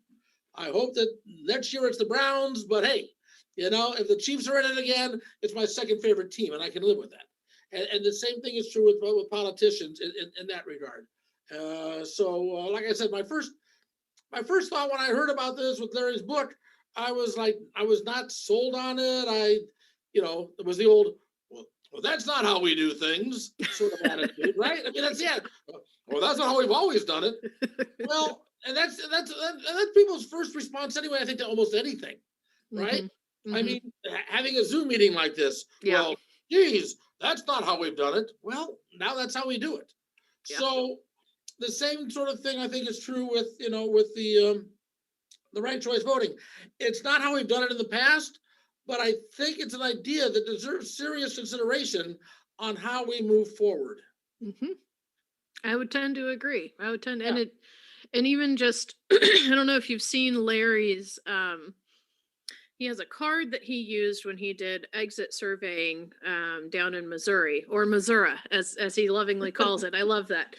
I hope that next year it's the Browns, but hey, you know, if the Chiefs are in it again, it's my second favorite team, and I can live with that. And the same thing is true with politicians in that regard. So like I said, my first thought when I heard about this with Larry's book, I was not sold on it. You know, it was the old, well, that's not how we do things sort of attitude, right? I mean, that's well, that's not how we've always done it. Well, and that's people's first response anyway, I think, to almost anything, right? I mean, having a Zoom meeting like this, well, geez, that's not how we've done it. Well, now that's how we do it. Yeah. So the same sort of thing I think is true with, you know, with the ranked choice voting. It's not how we've done it in the past, but I think it's an idea that deserves serious consideration on how we move forward. I would tend to agree. And even just, I don't know if you've seen Larry's, he has a card that he used when he did exit surveying down in Missouri, or Missouri, as he lovingly calls it. I love that.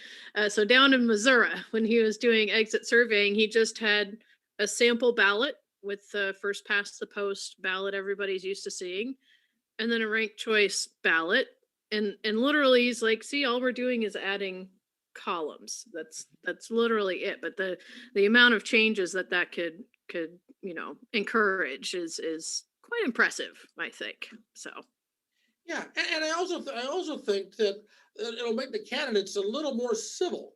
So down in Missouri, when he was doing exit surveying, he just had a sample ballot with the first past the post ballot everybody's used to seeing, and then a ranked choice ballot. And literally he's like, see, all we're doing is adding columns. That's literally it. But the amount of changes that could you know encourage is quite impressive, I think. So yeah, and I also think that it'll make the candidates a little more civil,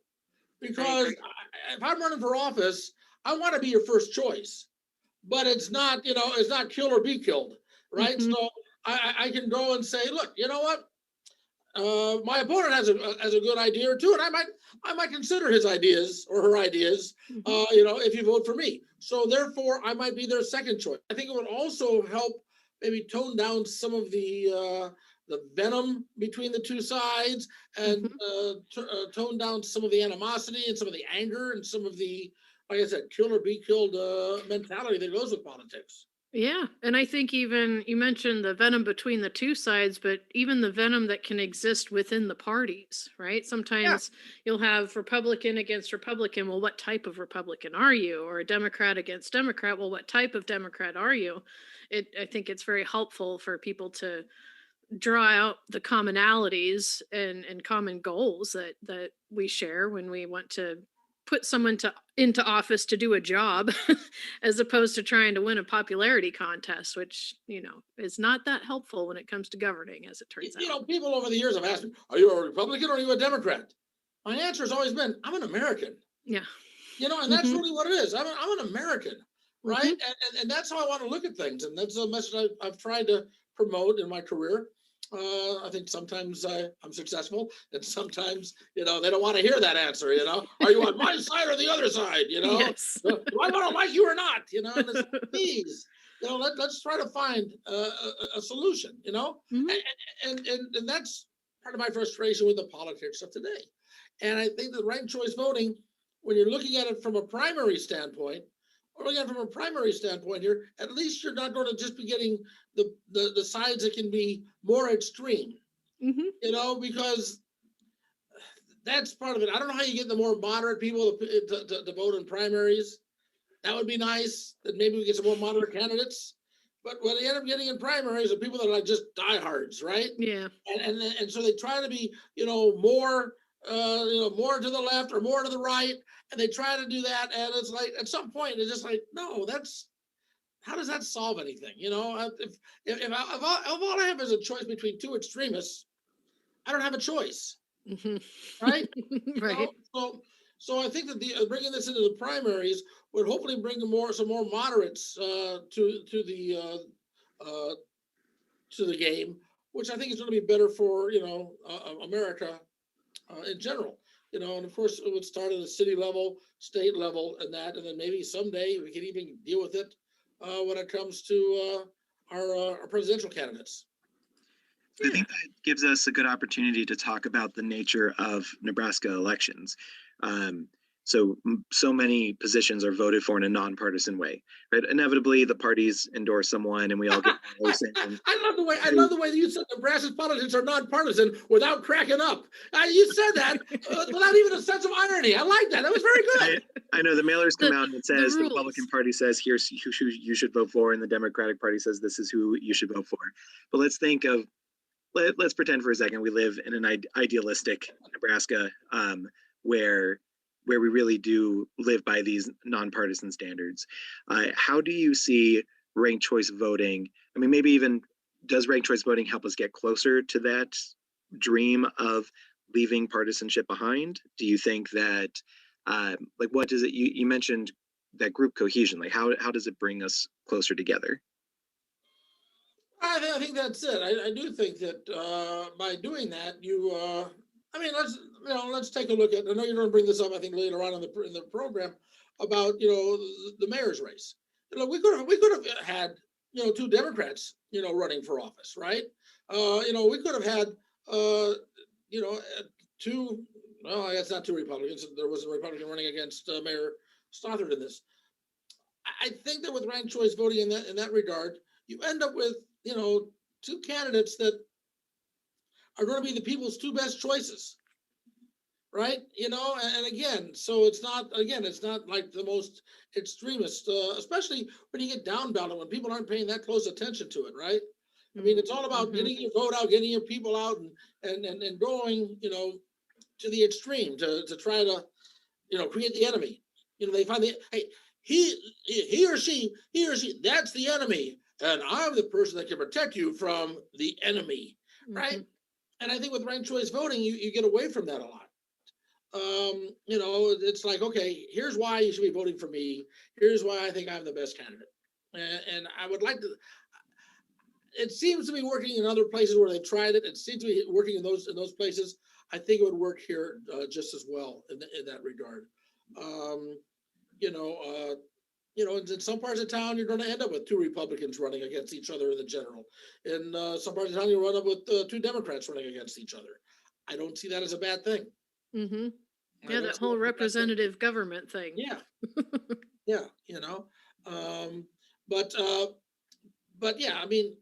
because if I'm running for office, I want to be your first choice, but it's not, you know, it's not kill or be killed, right? So I can go and say, look, you know what, my opponent has a good idea or two, and I might consider his ideas or her ideas, you know, if you vote for me. So therefore, I might be their second choice. I think it would also help maybe tone down some of the venom between the two sides, and tone down some of the animosity and some of the anger and some of the, like I said, kill or be killed mentality that goes with politics. Yeah, and I think even you mentioned the venom between the two sides, but even the venom that can exist within the parties, right? Sometimes you'll have Republican against Republican. Well, what type of Republican are you? Or a Democrat against Democrat. Well, what type of Democrat are you? I think it's very helpful for people to draw out the commonalities and common goals that we share when we want to put someone into office to do a job, as opposed to trying to win a popularity contest, which, is not that helpful when it comes to governing, as it turns out. People over the years have asked me, are you a Republican or are you a Democrat? My answer has always been, I'm an American. Yeah. And that's really what it is. I'm an American, right? And that's how I want to look at things. And that's a message I've tried to promote in my career. I think sometimes I'm successful, and sometimes, they don't want to hear that answer, Are you on my side or the other side, Yes. Do I want to like you or not, and it's, please, let's try to find a solution, and that's part of my frustration with the politics of today. And I think that ranked choice voting, when you're looking at it from a primary standpoint, here, at least you're not going to just be getting the sides that can be more extreme, because that's part of it. I don't know how you get the more moderate people to vote in primaries. That would be nice, that maybe we get some more moderate candidates. But what they end up getting in primaries are people that are like just diehards, right? Yeah. And so they try to be, more more to the left or more to the right, and they try to do that, and it's like at some point it's just like, no, how does that solve anything? If all I have is a choice between two extremists, I don't have a choice, right? Right. So I think that bringing this into the primaries would hopefully bring some more moderates to the game, which I think is going to be better for America in general, and of course it would start at a city level, state level, and then maybe someday we can even deal with it when it comes to our presidential candidates. I think that gives us a good opportunity to talk about the nature of Nebraska elections. So many positions are voted for in a nonpartisan way, right? Inevitably, the parties endorse someone, and we all get. I love the way that you said Nebraska's politics are nonpartisan without cracking up. You said that without even a sense of irony. I like that. That was very good. I know the mailers come out and it says the Republican Party says here's who you should vote for, and the Democratic Party says this is who you should vote for. But let's pretend for a second we live in an idealistic Nebraska where we really do live by these nonpartisan standards. How do you see ranked choice voting? I mean, maybe even does ranked choice voting help us get closer to that dream of leaving partisanship behind? Do you think that, what does it, you mentioned that group cohesion, like how does it bring us closer together? I think that's it. I do think that by doing that, let's take a look at. I know you're going to bring this up, I think, later on in the program about the mayor's race. We could have had two Democrats running for office, right? We could have had two. Well, I guess not two Republicans. There was a Republican running against Mayor Stothard in this. I think that with ranked choice voting in that regard, you end up with two candidates that are going to be the people's two best choices, right? And again, so it's not like the most extremist, especially when you get down ballot, when people aren't paying that close attention to it, right? I mean, it's all about getting your vote out, getting your people out, and going, to the extreme to try to, create the enemy. They find he or she, that's the enemy, and I'm the person that can protect you from the enemy, right? And I think with ranked choice voting, you get away from that a lot. It's like, okay, here's why you should be voting for me. Here's why I think I'm the best candidate. And I would like to, it seems to be working in other places where they've tried it. It seems to be working in those places. I think it would work here just as well in that regard. In some parts of town, you're going to end up with two Republicans running against each other in the general. In some parts of town, you run up with two Democrats running against each other. I don't see that as a bad thing. Yeah, that whole representative government thing. Yeah. Yeah, but yeah, I mean,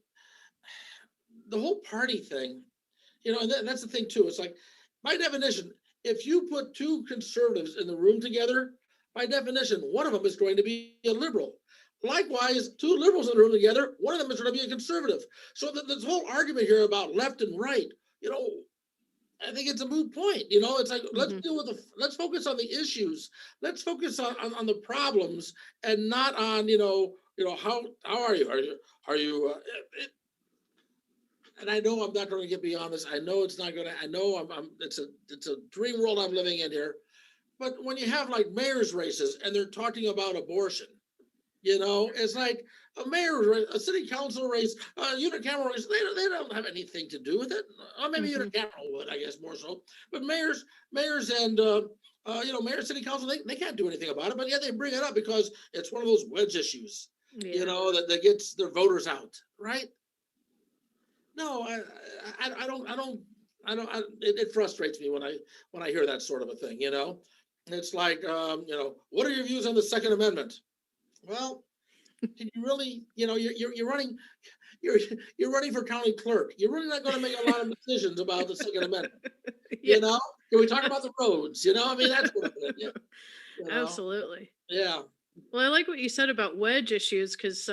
the whole party thing, and that's the thing too. It's like, by definition, if you put two conservatives in the room together, by definition, one of them is going to be a liberal. Likewise, two liberals in the room together, one of them is going to be a conservative. So this whole argument here about left and right, you know, I think it's a moot point. You know, it's like, let's deal with let's focus on the issues. Let's focus on the problems and not on, how are you? Are you, and I know I'm not going to get beyond this. I know it's not going to, I know it's a dream world I'm living in here. But when you have like mayor's races and they're talking about abortion, it's like a mayor's race, a city council race, a unicameral race, they don't have anything to do with it. Or maybe unicameral would, I guess, more so. But mayors and, mayor, city council, they can't do anything about it. But yeah, they bring it up because it's one of those wedge issues, that gets their voters out, right? No, I don't. It frustrates me when I hear that sort of a thing. It's like, what are your views on the Second Amendment? Well, can you really, you're running, you're running for county clerk. You're really not going to make a lot of decisions about the Second Amendment. Can we talk about the roads? I mean, that's what it is. Absolutely. Yeah. Well, I like what you said about wedge issues because,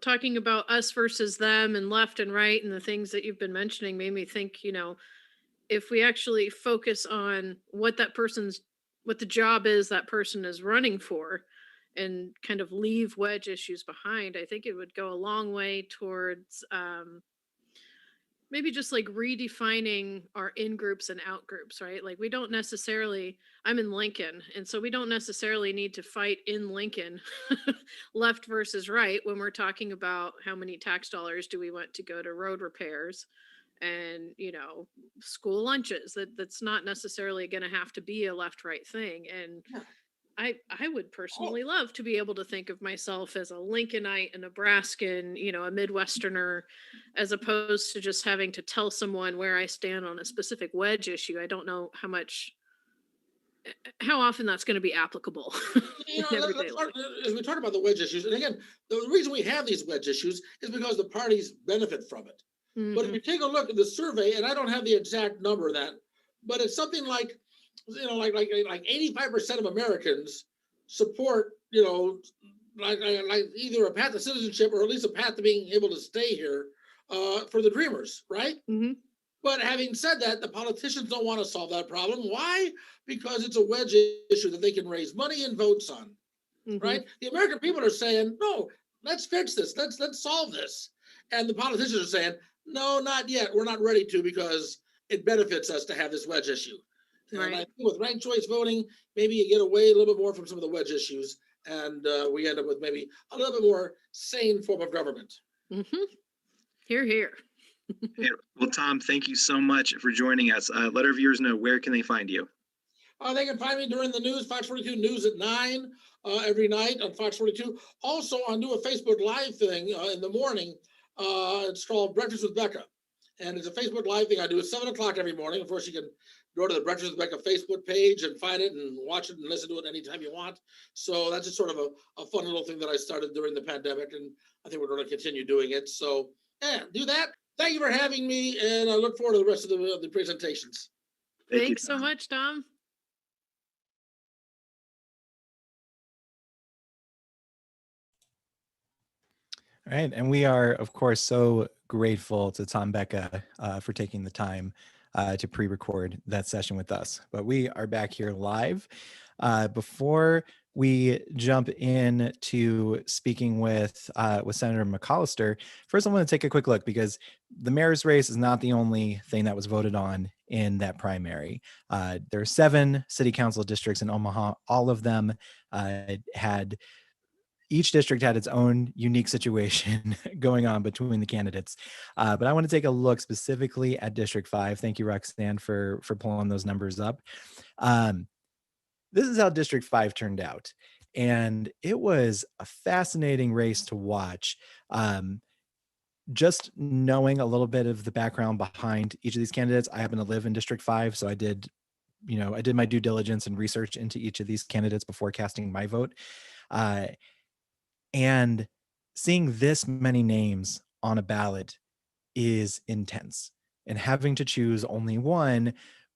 talking about us versus them and left and right and the things that you've been mentioning made me think, if we actually focus on what the job is that person is running for and kind of leave wedge issues behind, I think it would go a long way towards maybe just like redefining our in groups and out groups, right? Like we don't necessarily, I'm in Lincoln, and so we don't necessarily need to fight in Lincoln left versus right when we're talking about how many tax dollars do we want to go to road repairs and, school lunches. That's not necessarily going to have to be a left right thing. And I would personally love to be able to think of myself as a Lincolnite, a Nebraskan, a Midwesterner, as opposed to just having to tell someone where I stand on a specific wedge issue. I don't know how often that's going to be applicable. As we talk about the wedge issues, and again, the reason we have these wedge issues is because the parties benefit from it. But if you take a look at the survey, and I don't have the exact number of that, but it's something like, like 85% of Americans support, like either a path to citizenship or at least a path to being able to stay here for the Dreamers, right? But having said that, the politicians don't want to solve that problem. Why? Because it's a wedge issue that they can raise money and votes on, right? The American people are saying, no, let's fix this. Let's solve this. And the politicians are saying, no, not yet. We're not ready to because it benefits us to have this wedge issue. Right. And I think with ranked choice voting, maybe you get away a little bit more from some of the wedge issues, and we end up with maybe a little bit more sane form of government. Hear, hear. Well, Tom, thank you so much for joining us. Let our viewers know, where can they find you? They can find me during the news, Fox 42 News at 9 every night on Fox 42. Also, I do a Facebook Live thing in the morning. It's called Breakfast with Becka. And it's a Facebook Live thing I do at 7 o'clock every morning. Of course, you can go to the Breakfast with Becka Facebook page and find it and watch it and listen to it anytime you want. So that's just sort of a fun little thing that I started during the pandemic, and I think we're going to continue doing it. So yeah, do that. Thank you for having me, and I look forward to the rest of the presentations. Thanks so much, Tom. All right, and we are, of course, so grateful to Tom Becka for taking the time to pre-record that session with us. But we are back here live. Before we jump in to speaking with Senator McCollister, first I want to take a quick look because the mayor's race is not the only thing that was voted on in that primary. There are 7 city council districts in Omaha. All of them each district had its own unique situation going on between the candidates. But I want to take a look specifically at District 5. Thank you, Roxanne, for pulling those numbers up. This is how District 5 turned out. And it was a fascinating race to watch. Just knowing a little bit of the background behind each of these candidates, I happen to live in District 5, so I did my due diligence and research into each of these candidates before casting my vote. And seeing this many names on a ballot is intense. And having to choose only one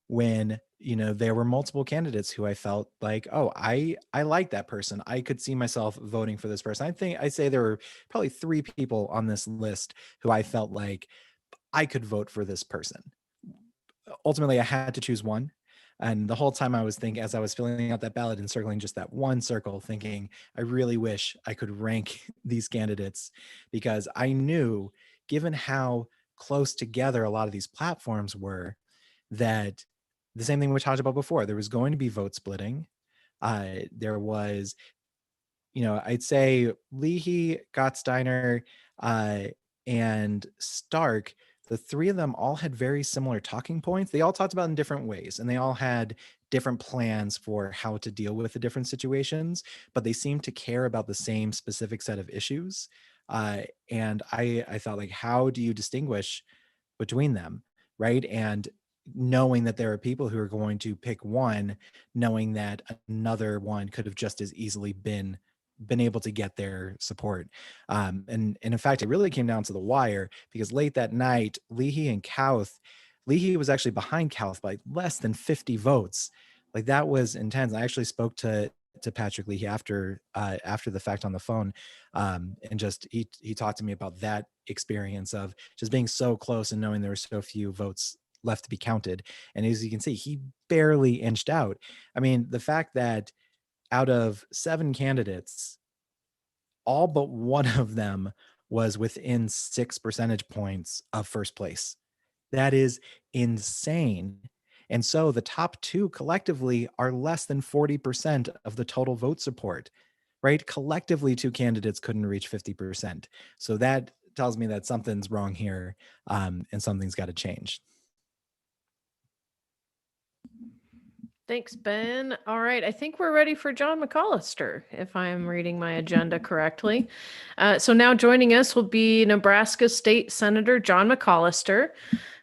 when, there were multiple candidates who I felt like, oh, I like that person. I could see myself voting for this person. I'd say there were probably 3 people on this list who I felt like I could vote for this person. Ultimately, I had to choose one. And the whole time I was thinking, as I was filling out that ballot and circling just that one circle, thinking, I really wish I could rank these candidates, because I knew, given how close together a lot of these platforms were, that the same thing we talked about before, there was going to be vote splitting. There was, I'd say Leahy, Gottsteiner, and Stark, the 3 of them all had very similar talking points. They all talked about in different ways, and they all had different plans for how to deal with the different situations, but they seemed to care about the same specific set of issues. And I thought, like, how do you distinguish between them, right? And knowing that there are people who are going to pick one, knowing that another one could have just as easily been able to get their support. And in fact, it really came down to the wire, because late that night, Leahy and Kauth, Leahy was actually behind Kauth by less than 50 votes. Like, that was intense. I actually spoke to Patrick Leahy after the fact on the phone, and just he talked to me about that experience of just being so close and knowing there were so few votes left to be counted. And as you can see, he barely inched out. I mean, the fact that out of 7 candidates, all but one of them was within 6 percentage points of first place. That is insane. And so the top 2 collectively are less than 40% of the total vote support, right? Collectively, 2 candidates couldn't reach 50%. So that tells me that something's wrong here, and something's got to change. Thanks, Ben. All right, I think we're ready for John McCollister, if I'm reading my agenda correctly. So now joining us will be Nebraska State Senator John McCollister,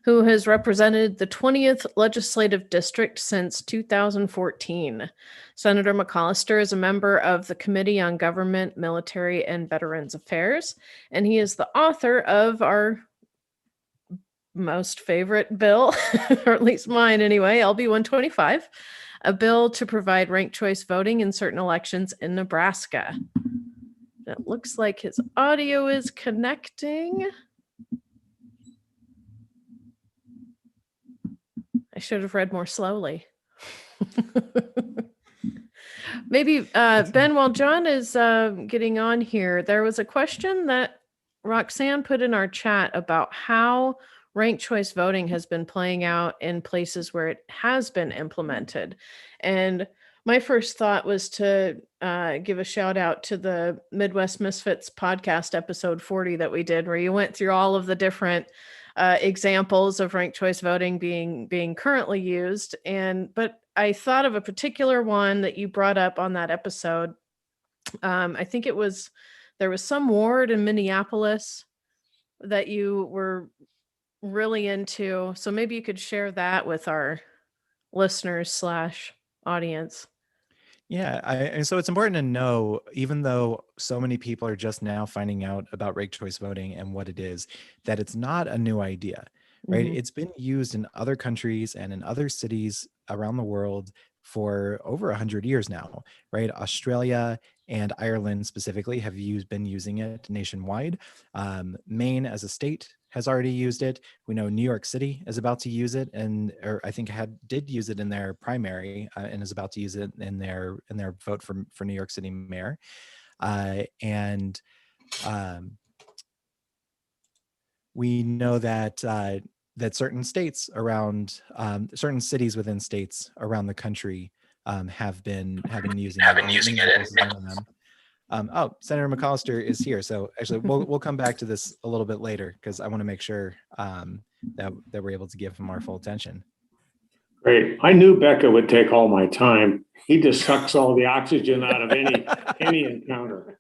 who has represented the 20th Legislative District since 2014. Senator McCollister is a member of the Committee on Government, Military, and Veterans Affairs, and he is the author of our most favorite bill, or at least mine anyway, LB 125, a bill to provide ranked choice voting in certain elections in Nebraska. It looks like his audio is connecting. I should have read more slowly. Maybe, Ben, while John is getting on here, there was a question that Roxanne put in our chat about how ranked choice voting has been playing out in places where it has been implemented. And my first thought was to give a shout out to the Midwest Misfits podcast, episode 40 that we did, where you went through all of the different examples of ranked choice voting being currently used. But I thought of a particular one that you brought up on that episode. I think there was some ward in Minneapolis that you were really into. So maybe you could share that with our listeners / audience. Yeah, and so it's important to know, even though so many people are just now finding out about ranked choice voting and what it is, that it's not a new idea, right? Mhm. It's been used in other countries and in other cities around the world for over 100 years now, right? Australia and Ireland specifically have been using it nationwide. Maine as a state has already used it. We know New York City is about to use it, or I think did use it in their primary, and is about to use it in their vote for New York City mayor. We know that that certain states around certain cities within states around the country have been using it. Senator McCollister is here. So actually, we'll come back to this a little bit later, because I want to make sure that we're able to give him our full attention. Great. I knew Becka would take all my time. He just sucks all the oxygen out of any encounter.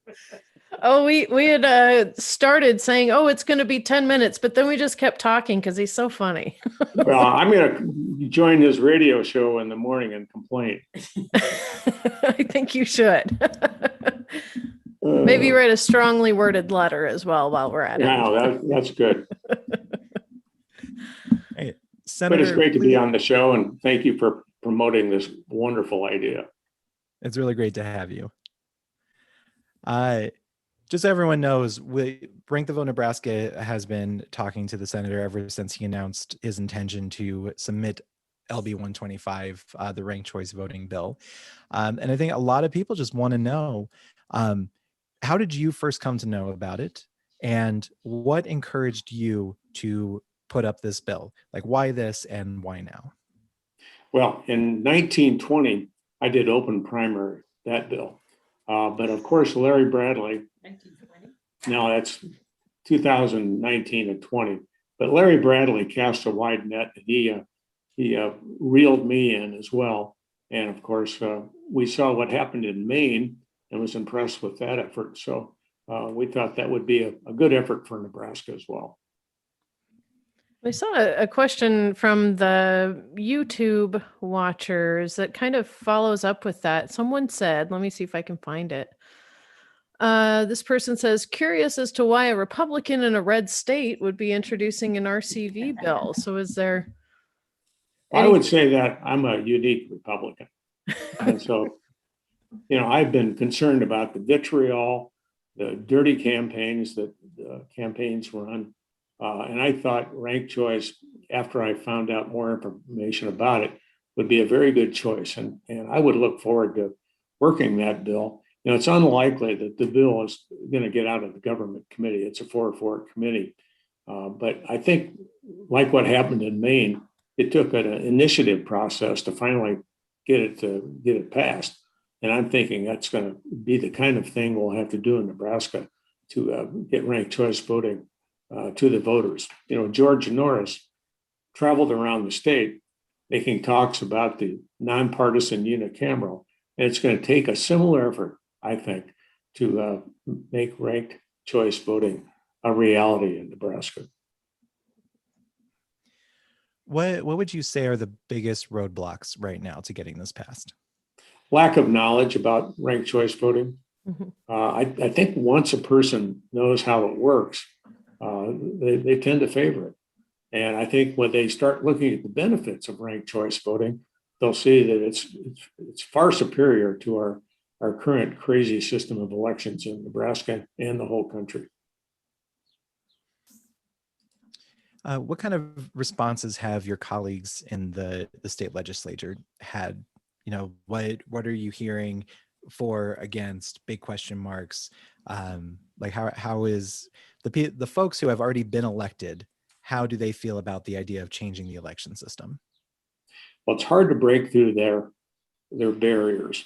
Oh, we had started saying, oh, it's going to be 10 minutes, but then we just kept talking because he's so funny. Well, I'm going to join his radio show in the morning and complain. I think you should. Maybe write a strongly worded letter as well while we're at it. Yeah, that's good. Right. Senator, it's great to be on the show, and thank you for promoting this wonderful idea. It's really great to have you. Just so everyone knows, Rank the Vote Nebraska has been talking to the senator ever since he announced his intention to submit LB 125, the ranked choice voting bill. And I think a lot of people just want to know, how did you first come to know about it? And what encouraged you to put up this bill? Like, why this and why now? Well, in 1920, I did open primary, that bill. But of course, Larry Bradley, 1920. no, that's 2019 and 20. But Larry Bradley cast a wide net, and he reeled me in as well. And of course, we saw what happened in Maine and was impressed with that effort. So we thought that would be a good effort for Nebraska as well. I saw a question from the YouTube watchers that kind of follows up with that. Someone said, let me see if I can find it. This person says, curious as to why a Republican in a red state would be introducing an RCV bill. So is there... I would say that I'm a unique Republican. And so, I've been concerned about the vitriol, the dirty campaigns that the campaigns run. And I thought ranked choice, after I found out more information about it, would be a very good choice. And I would look forward to working that bill. It's unlikely that the bill is going to get out of the government committee. It's a 4-4 committee. But I think, like what happened in Maine, it took an initiative process to finally get it passed. And I'm thinking that's going to be the kind of thing we'll have to do in Nebraska to get ranked choice voting to the voters. George Norris traveled around the state making talks about the nonpartisan unicameral, and it's going to take a similar effort, I think, to make ranked choice voting a reality in Nebraska. What would you say are the biggest roadblocks right now to getting this passed? Lack of knowledge about ranked choice voting. Mhm. I think once a person knows how it works, they tend to favor it. And I think when they start looking at the benefits of ranked choice voting, they'll see that it's far superior to our current crazy system of elections in Nebraska and the whole country. What kind of responses have your colleagues in the state legislature had? What are you hearing for, against, big question marks? Like how is the folks who have already been elected, how do they feel about the idea of changing the election system? Well, it's hard to break through their barriers.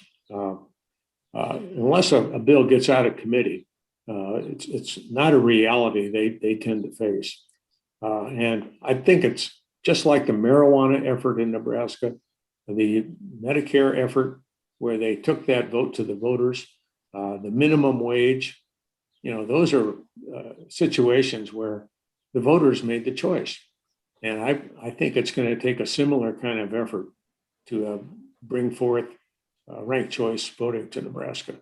Unless a bill gets out of committee, it's not a reality they tend to face. And I think it's just like the marijuana effort in Nebraska, the Medicare effort, where they took that vote to the voters, the minimum wage. Those are situations where the voters made the choice. And I think it's going to take a similar kind of effort to bring forth ranked choice voting to Nebraska.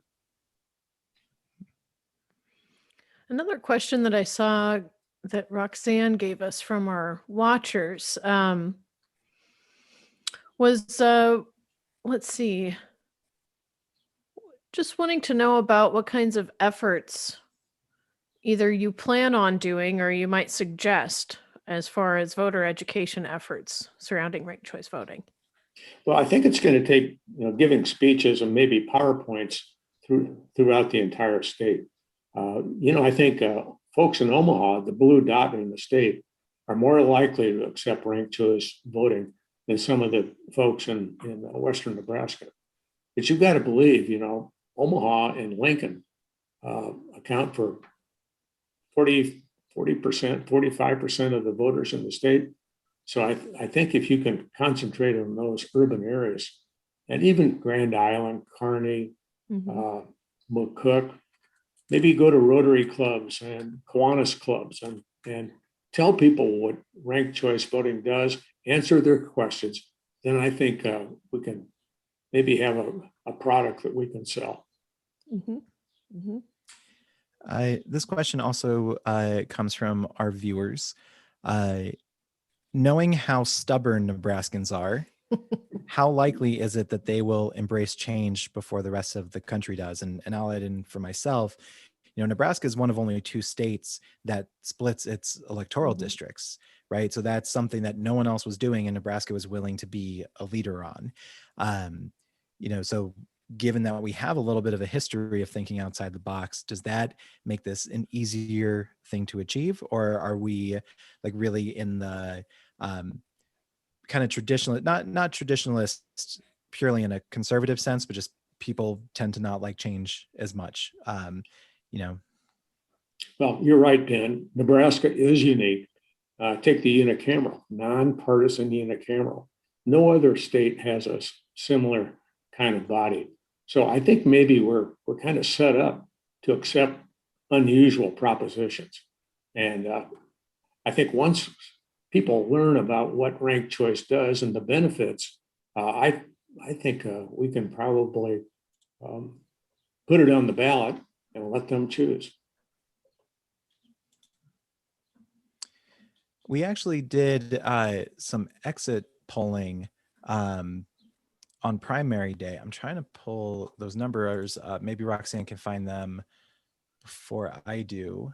Another question that I saw that Roxanne gave us from our watchers was, let's see, just wanting to know about what kinds of efforts either you plan on doing or you might suggest as far as voter education efforts surrounding ranked choice voting. Well, I think it's going to take giving speeches and maybe PowerPoints throughout the entire state. I think folks in Omaha, the blue dot in the state, are more likely to accept ranked choice voting than some of the folks in Western Nebraska. But you've got to believe, Omaha and Lincoln account for 40%, 45% of the voters in the state. So I think if you can concentrate on those urban areas, and even Grand Island, Kearney, McCook, maybe go to Rotary clubs and Kiwanis clubs and tell people what ranked choice voting does, answer their questions, then I think we can maybe have a product that we can sell. This question also comes from our viewers. knowing how stubborn Nebraskans are, how likely is it that they will embrace change before the rest of the country does? And I'll add in for myself, Nebraska is one of only 2 states that splits its electoral districts, right? So that's something that no one else was doing, and Nebraska was willing to be a leader on. So given that we have a little bit of a history of thinking outside the box, does that make this an easier thing to achieve? Or are we like really in the kind of traditional, not traditionalist purely in a conservative sense, but just people tend to not like change as much? Well, you're right, Dan. Nebraska is unique. Take the unicameral, nonpartisan unicameral. No other state has a similar kind of body. So I think maybe we're kind of set up to accept unusual propositions. And I think once people learn about what ranked choice does and the benefits, I think we can probably put it on the ballot and let them choose. We actually did some exit polling on primary day. I'm trying to pull those numbers. Maybe Roxanne can find them before I do.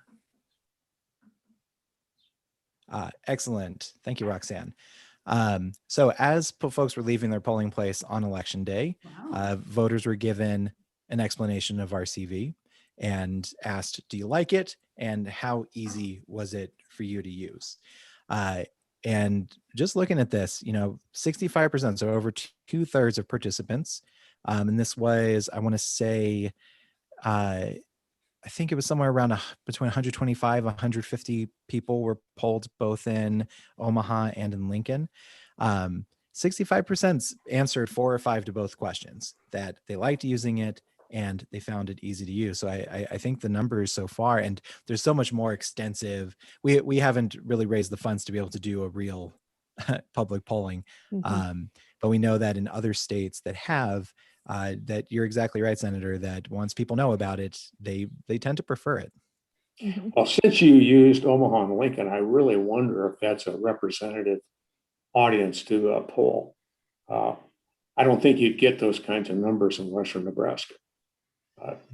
Excellent. Thank you, Roxanne. So as folks were leaving their polling place on election day, voters were given an explanation of RCV and asked, do you like it? And how easy was it for you to use? And just looking at this, 65%, so over 2/3 of participants. And this was, I want to say, I think it was somewhere around between 125, 150 people were polled both in Omaha and in Lincoln. 65% answered 4 or 5 to both questions, that they liked using it and they found it easy to use. So I think the numbers so far, and there's so much more extensive, we haven't really raised the funds to be able to do a real public polling. But we know that in other states that have, that you're exactly right, Senator, that once people know about it, they tend to prefer it. Well, since you used Omaha and Lincoln, I really wonder if that's a representative audience to poll. I don't think you'd get those kinds of numbers in Western Nebraska.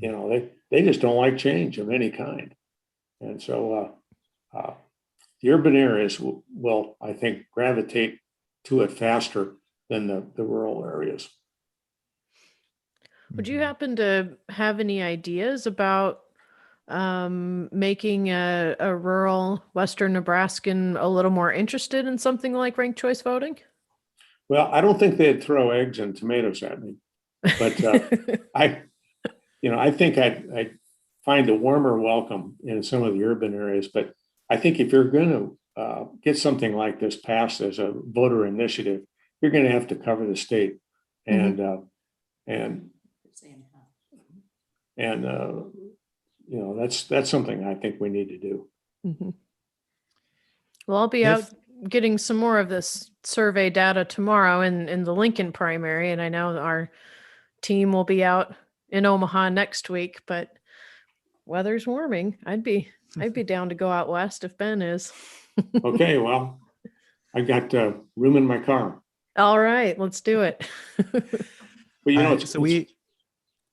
They just don't like change of any kind. And so the urban areas will, I think, gravitate to it faster than the rural areas. Would you happen to have any ideas about making a rural Western Nebraskan a little more interested in something like ranked choice voting? Well, I don't think they'd throw eggs and tomatoes at me, but I think I'd find a warmer welcome in some of the urban areas. But I think if you're going to get something like this passed as a voter initiative, you're going to have to cover the state, and that's something I think we need to do. Well, I'll be out getting some more of this survey data tomorrow in the Lincoln primary, and I know our team will be out in Omaha next week, but weather's warming. I'd be down to go out west if Ben is. Okay, well, I got room in my car. All right, let's do it. But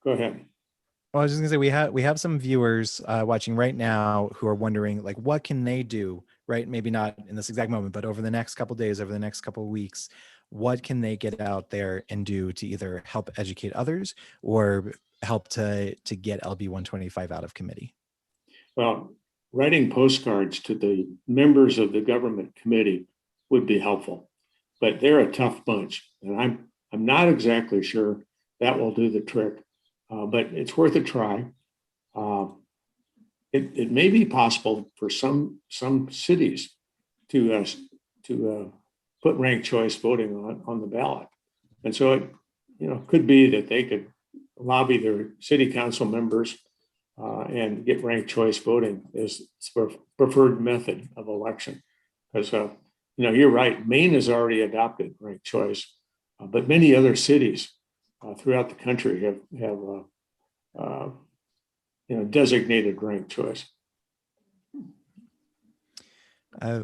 go ahead. Well, I was just gonna say we have some viewers watching right now who are wondering, like, what can they do, right? Maybe not in this exact moment, but over the next couple of days, over the next couple of weeks, what can they get out there and do to either help educate others or help to get LB 125 out of committee? Well, writing postcards to the members of the government committee would be helpful, but they're a tough bunch, and I'm not exactly sure that will do the trick. But it's worth a try. It may be possible for some cities to put ranked choice voting on the ballot, and so it could be that they could lobby their city council members and get ranked choice voting as preferred method of election. Because you're right, Maine has already adopted ranked choice, but many other cities throughout the country have designated ranked choice.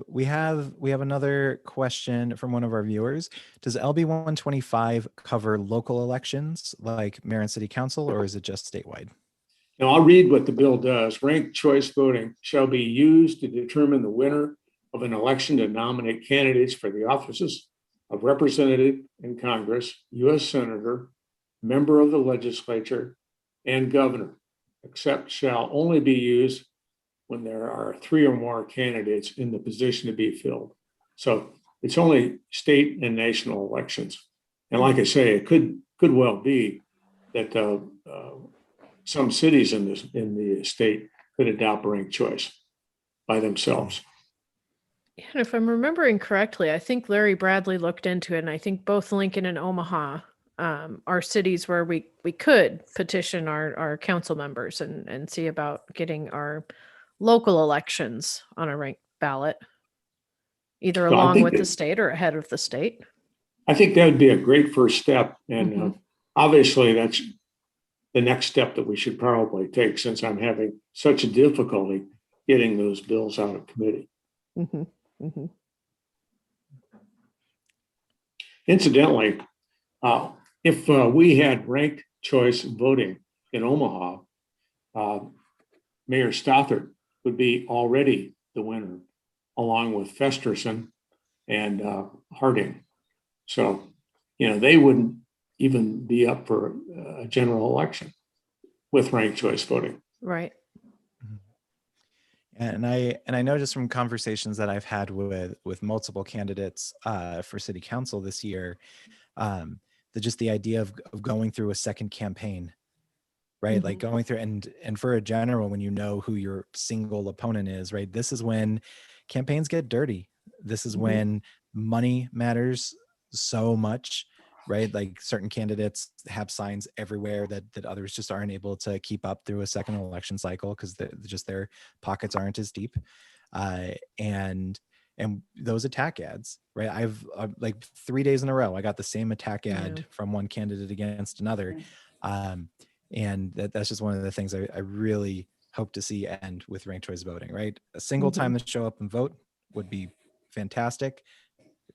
We have another question from one of our viewers. Does LB 125 cover local elections like mayor and city council, or is it just statewide? Now I'll read what the bill does. Ranked choice voting shall be used to determine the winner of an election to nominate candidates for the offices of representative in Congress, U.S. Senator, member of the legislature, and governor, except shall only be used when there are 3 or more candidates in the position to be filled. So it's only state and national elections. And like I say, it could well be that some cities in the state could adopt ranked choice by themselves. And if I'm remembering correctly, I think Larry Bradley looked into it, and I think both Lincoln and Omaha are cities where we could petition our council members and see about getting our local elections on a ranked ballot, either So along with the state or ahead of the state. I think that would be a great first step. And obviously that's the next step that we should probably take, since I'm having such a difficulty getting those bills out of committee. Incidentally, if we had ranked choice voting in Omaha, Mayor Stothert would be already the winner, along with Festerson and Harding. So, they wouldn't even be up for a general election with ranked choice voting. Right. And I know just from conversations that I've had with multiple candidates for city council this year, just the idea of going through a second campaign, right? Like going through and for a general, when you know who your single opponent is, right? This is when campaigns get dirty. This is when money matters so much, right? Like certain candidates have signs everywhere that others just aren't able to keep up through a second election cycle because just their pockets aren't as deep. And those attack ads, right? I've like 3 days in a row, I got the same attack ad from one candidate against another. And that's just one of the things I really hope to see end with ranked choice voting, right? A single time to show up and vote would be fantastic.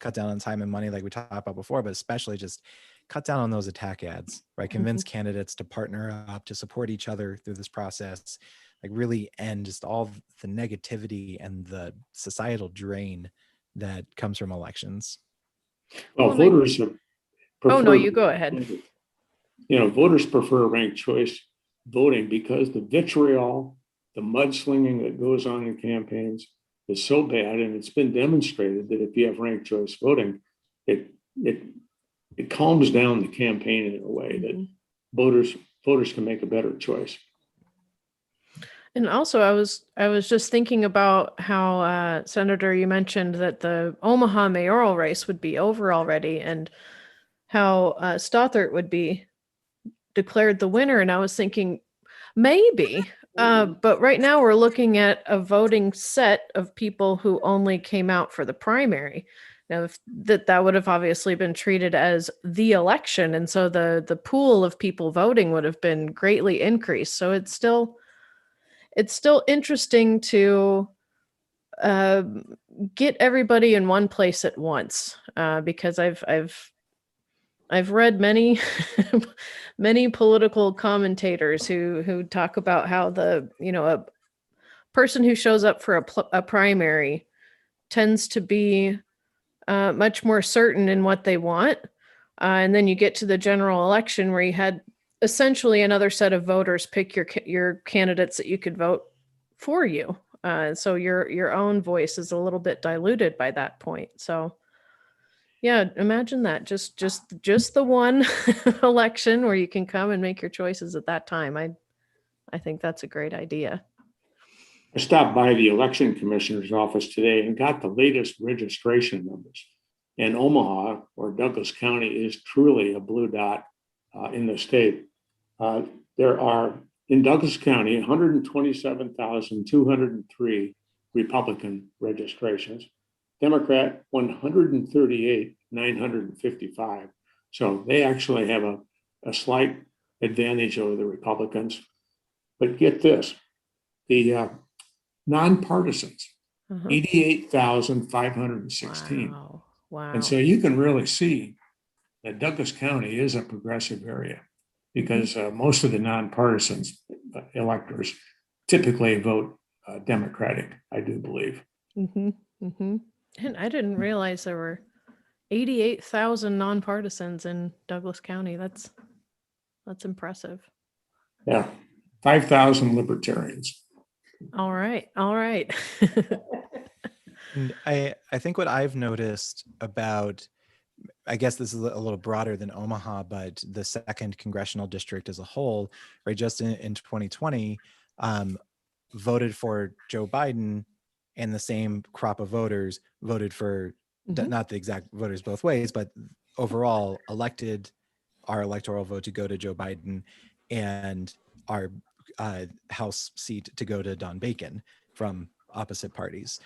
Cut down on time and money like we talked about before, but especially just cut down on those attack ads, right? Convince candidates to partner up, to support each other through this process, like really end just all the negativity and the societal drain that comes from elections. Well, voters prefer, oh no, you go ahead. Voters prefer ranked choice voting because the vitriol, the mudslinging that goes on in campaigns is so bad, and it's been demonstrated that if you have ranked choice voting, it calms down the campaign in a way that voters can make a better choice. And also, I was just thinking about how Senator, you mentioned that the Omaha mayoral race would be over already, and how Stothert would be declared the winner. And I was thinking maybe. But right now we're looking at a voting set of people who only came out for the primary. Now, if that would have obviously been treated as the election, and so the pool of people voting would have been greatly increased. So it's still interesting to get everybody in one place at once, because I've read many many political commentators who talk about how a person who shows up for a primary tends to be much more certain in what they want, and then you get to the general election where you had essentially another set of voters pick your candidates that you could vote for you. So your own voice is a little bit diluted by that point. So yeah, imagine that. Just the one election where you can come and make your choices at that time. I think that's a great idea. I stopped by the election commissioner's office today and got the latest registration numbers. And Omaha, or Douglas County, is truly a blue dot in the state. There are, in Douglas County, 127,203 Republican registrations. Democrat 138,955. So they actually have a slight advantage over the Republicans. But get this, the nonpartisans Uh-huh. 88,516. Wow. Wow. And so you can really see that Douglas County is a progressive area because most of the nonpartisan electors typically vote Democratic, I do believe. Mm-hmm. Mm-hmm. And I didn't realize there were 88,000 nonpartisans in Douglas County. That's impressive. Yeah, 5,000 libertarians. All right. All right. And I think what I've noticed about, I guess this is a little broader than Omaha, but the second congressional district as a whole, right? Just in 2020, voted for Joe Biden, and the same crop of voters voted for not the exact voters both ways, but overall elected our electoral vote to go to Joe Biden, and our House seat to go to Don Bacon from opposite parties.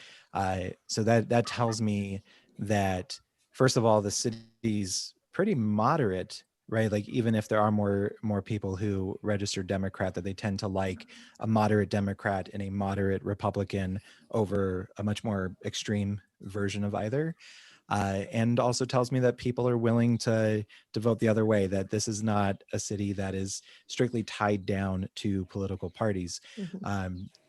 So that tells me that, first of all, the city's pretty moderate, right? Like, even if there are more people who register Democrat, that they tend to like a moderate Democrat and a moderate Republican over a much more extreme version of either. And also tells me that people are willing to vote the other way, that this is not a city that is strictly tied down to political parties.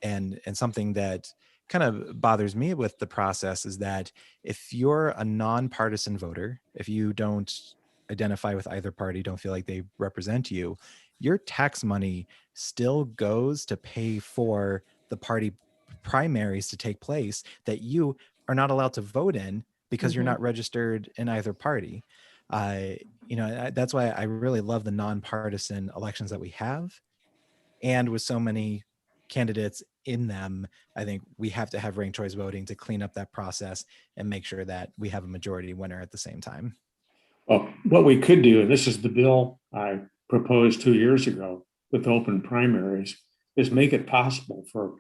And something that kind of bothers me with the process is that if you're a nonpartisan voter, if you don't identify with either party, don't feel like they represent you, your tax money still goes to pay for the party primaries to take place that you are not allowed to vote in because you're not registered in either party. That's why I really love the nonpartisan elections that we have. And with so many candidates in them, I think we have to have ranked choice voting to clean up that process and make sure that we have a majority winner at the same time. Well, what we could do, and this is the bill I proposed 2 years ago with open primaries, is make it possible for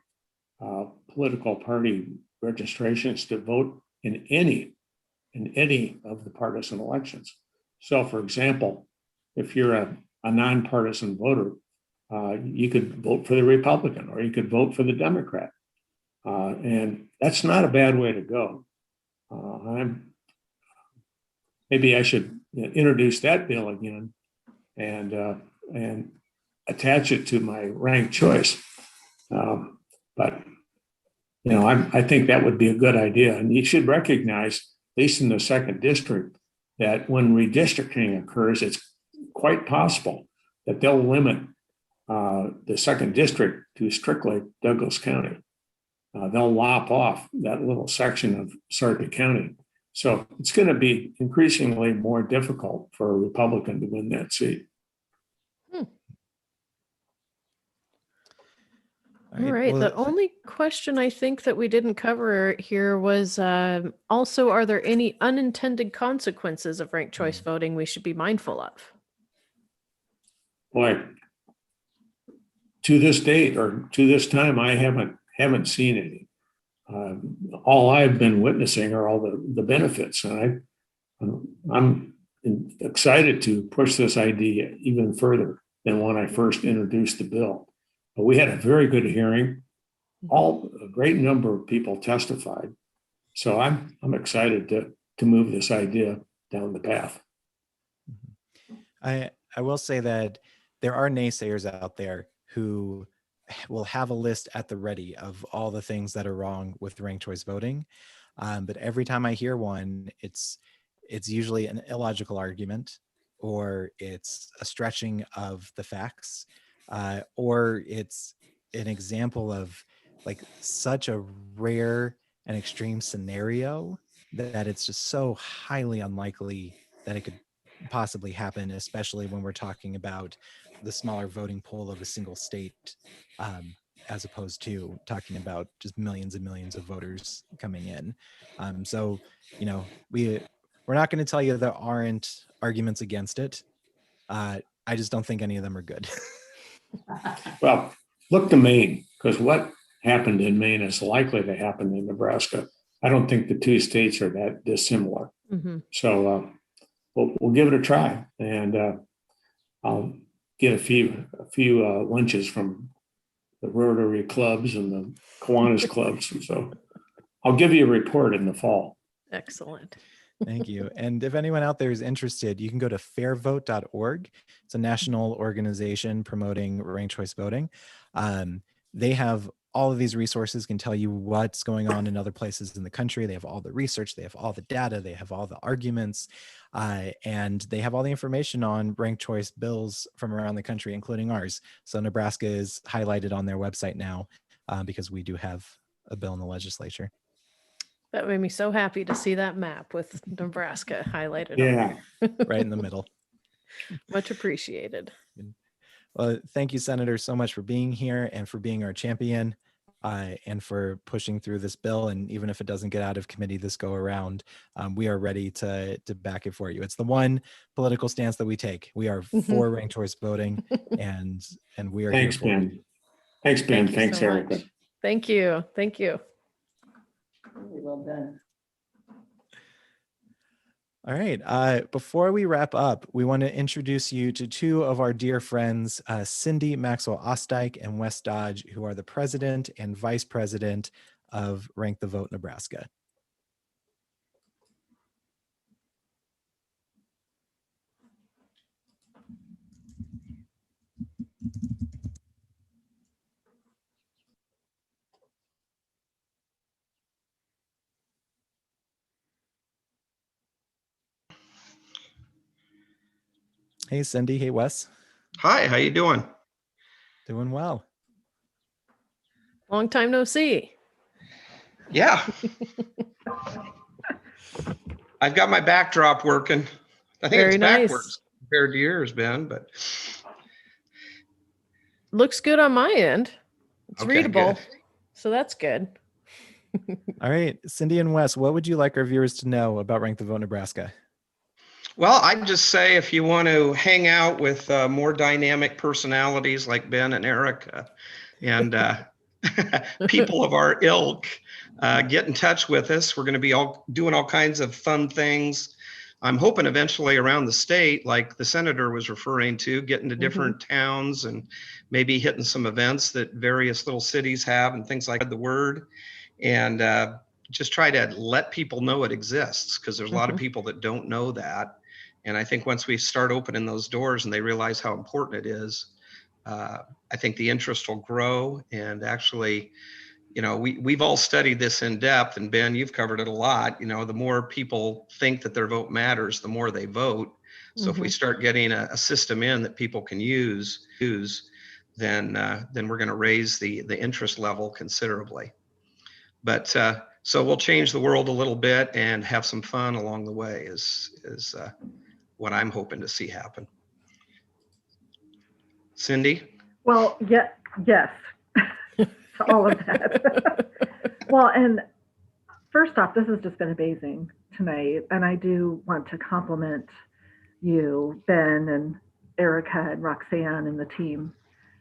political party registrations to vote in any of the partisan elections. So, for example, if you're a nonpartisan voter, you could vote for the Republican or you could vote for the Democrat. And that's not a bad way to go. Maybe I should introduce that bill again and attach it to my ranked choice. But I think that would be a good idea. And you should recognize, at least in the second district, that when redistricting occurs, it's quite possible that they'll limit the second district to strictly Douglas County. They'll lop off that little section of Sarpy County. So it's going to be increasingly more difficult for a Republican to win that seat. All right. Well, the only question I think that we didn't cover here was also, are there any unintended consequences of ranked choice voting we should be mindful of? Boy, to this date or to this time, I haven't seen any. All I've been witnessing are all the benefits, and I'm excited to push this idea even further than when I first introduced the bill. But we had a very good hearing. A great number of people testified, so I'm excited to move this idea down the path. I will say that there are naysayers out there who will have a list at the ready of all the things that are wrong with ranked choice voting. But every time I hear one, it's usually an illogical argument, or it's a stretching of the facts, or it's an example of like such a rare and extreme scenario that it's just so highly unlikely that it could possibly happen, especially when we're talking about the smaller voting pool of a single state, as opposed to talking about just millions and millions of voters coming in. So, we're not going to tell you there aren't arguments against it. I just don't think any of them are good. Well, look to Maine, because what happened in Maine is likely to happen in Nebraska. I don't think the two states are that dissimilar. So we'll give it a try, and I'll get a few lunches from the Rotary clubs and the Kiwanis clubs, and so I'll give you a report in the fall. Excellent. Thank you. And if anyone out there is interested, you can go to fairvote.org. It's a national organization promoting ranked choice voting. They have all of these resources, can tell you what's going on in other places in the country. They have all the research, they have all the data, they have all the arguments, and they have all the information on ranked choice bills from around the country, including ours. So Nebraska is highlighted on their website now because we do have a bill in the legislature. That made me so happy to see that map with Nebraska highlighted. Yeah. Right in the middle. Much appreciated. Well, thank you, Senator, so much for being here and for being our champion and for pushing through this bill. And even if it doesn't get out of committee this go around, we are ready to back it for you. It's the one political stance that we take. We are for ranked choice voting, and we are Thanks, here for Ben. you. Thanks, Ben. Thank you Thanks, so Erica. much. Thank you. Thank you. Really well done. All right. Before we wrap up, we want to introduce you to two of our dear friends, Cindy Maxwell Osteich and Wes Dodge, who are the president and vice president of Rank the Vote Nebraska. Hey, Cindy. Hey, Wes. Hi, how you doing? Doing well. Long time no see. Yeah. I've got my backdrop working. I think Very it's nice. backwards compared to yours, Ben, but Looks good on my end. It's Okay, readable. good. So that's good. All right, Cindy and Wes, what would you like our viewers to know about Rank the Vote Nebraska? well, I'd just say if you want to hang out with more dynamic personalities like Ben and Erica and people of our ilk, get in touch with us. We're going to be doing all kinds of fun things. I'm hoping eventually around the state, like the senator was referring to, getting to different towns and maybe hitting some events that various little cities have and things like the word. And just try to let people know it exists, because there's a lot of people that don't know that. And I think once we start opening those doors and they realize how important it is, I think the interest will grow. And actually, you know, we've all studied this in depth, and Ben, you've covered it a lot. You know, the more people think that their vote matters, the more they vote. So if we start getting a system in that people can use, then we're going to raise the interest level considerably. But so we'll change the world a little bit and have some fun along the way is what I'm hoping to see happen. Cindy? Well, yes, to all of that. Well, and first off, this has just been amazing tonight. And I do want to compliment you, Ben and Erica and Roxanne and the team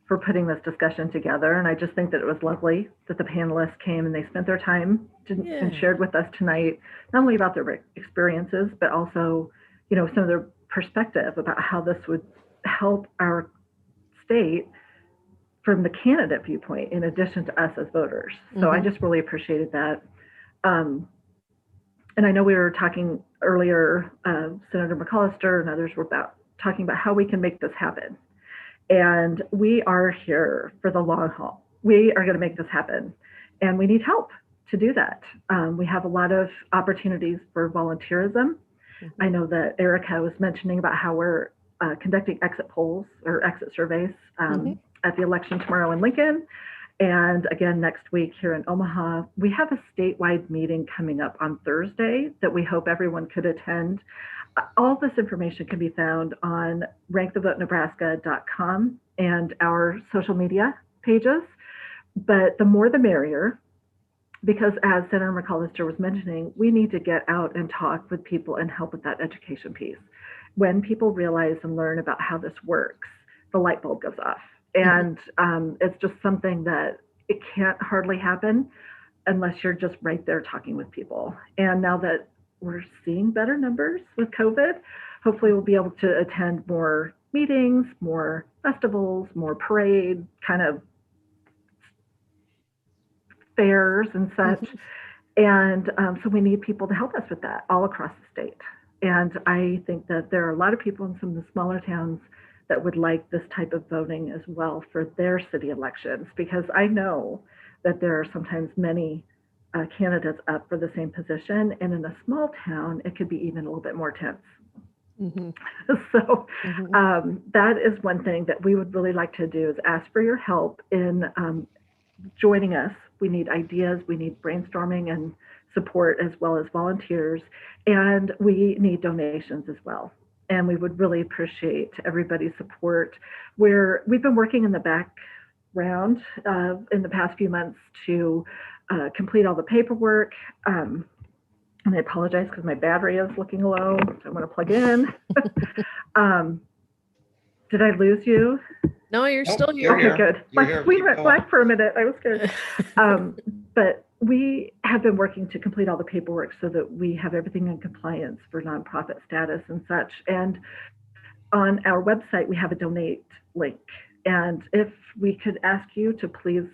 for putting this discussion together. And I just think that it was lovely that the panelists came and they spent their time and shared with us tonight, not only about their experiences, but also, you know, some of their perspective about how this would help our state from the candidate viewpoint, in addition to us as voters. So I just really appreciated that. And I know we were talking earlier, Senator McCollister and others were talking about how we can make this happen. And we are here for the long haul. We are going to make this happen, and we need help to do that. We have a lot of opportunities for volunteerism. I know that Erica was mentioning about how we're conducting exit polls or exit surveys at the election tomorrow in Lincoln. And again, next week here in Omaha. We have a statewide meeting coming up on Thursday that we hope everyone could attend. All this information can be found on RankTheVoteNebraska.com and our social media pages. But the more the merrier, because as Senator McCollister was mentioning, we need to get out and talk with people and help with that education piece. When people realize and learn about how this works, the light bulb goes off. And it's just something that it can't hardly happen unless you're just right there talking with people. And now that we're seeing better numbers with COVID, hopefully we'll be able to attend more meetings, more festivals, more parade kind of fairs and such. And so we need people to help us with that all across the state. And I think that there are a lot of people in some of the smaller towns that would like this type of voting as well for their city elections, because I know that there are sometimes many candidates up for the same position. And in a small town, it could be even a little bit more tense. Mm-hmm. So Mm-hmm. that is one thing that we would really like to do, is ask for your help in joining us. We need ideas, we need brainstorming and support, as well as volunteers, and we need donations as well. And we would really appreciate everybody's support. We've been working in the background in the past few months to complete all the paperwork. And I apologize because my battery is looking low, so I'm going to plug in. Did I lose you? No, you're Nope, still you're here. Okay, good. You're My here. screen Keep went going. black for a minute. I was scared. But we have been working to complete all the paperwork so that we have everything in compliance for nonprofit status and such. And on our website, we have a donate link. And if we could ask you to please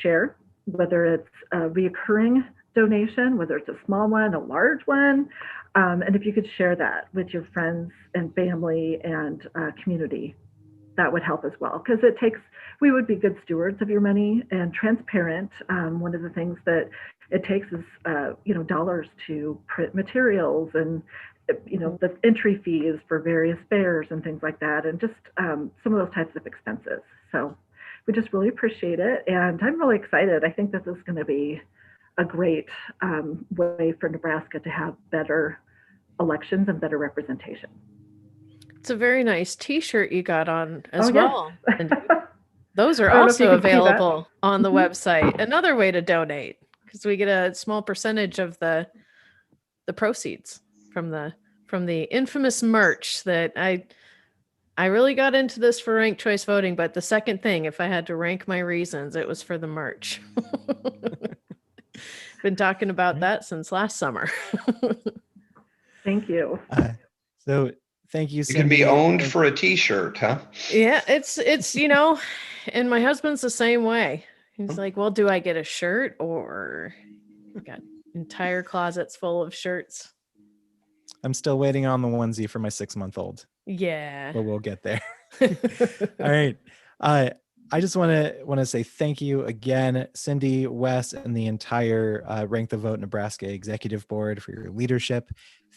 share, whether it's a reoccurring donation, whether it's a small one, a large one, and if you could share that with your friends and family and community, that would help as well, because we would be good stewards of your money and transparent. One of the things that it takes is dollars to print materials and the entry fees for various fairs and things like that, and just some of those types of expenses. So we just really appreciate it, and I'm really excited. I think that this is going to be a great way for Nebraska to have better elections and better representation. It's a very nice T-shirt you got on as Oh, well. yes. And those are I don't know if you also can see that. available on the Mhm. website. Another way to donate, because we get a small percentage of the proceeds from the infamous merch that I really got into this for ranked choice voting, but the second thing, if I had to rank my reasons, it was for the merch. Been talking about that since last summer. Thank you. So thank you, You Cindy. can be owned Thank- for a T-shirt, huh? Yeah, it's and my husband's the same way. He's like, well, do I get a shirt, or I got entire closets full of shirts? I'm still waiting on the onesie for my 6-month-old, Yeah. but we'll get there. All right. I just want to say thank you again, Cindy, Wes, and the entire Rank the Vote Nebraska Executive Board for your leadership.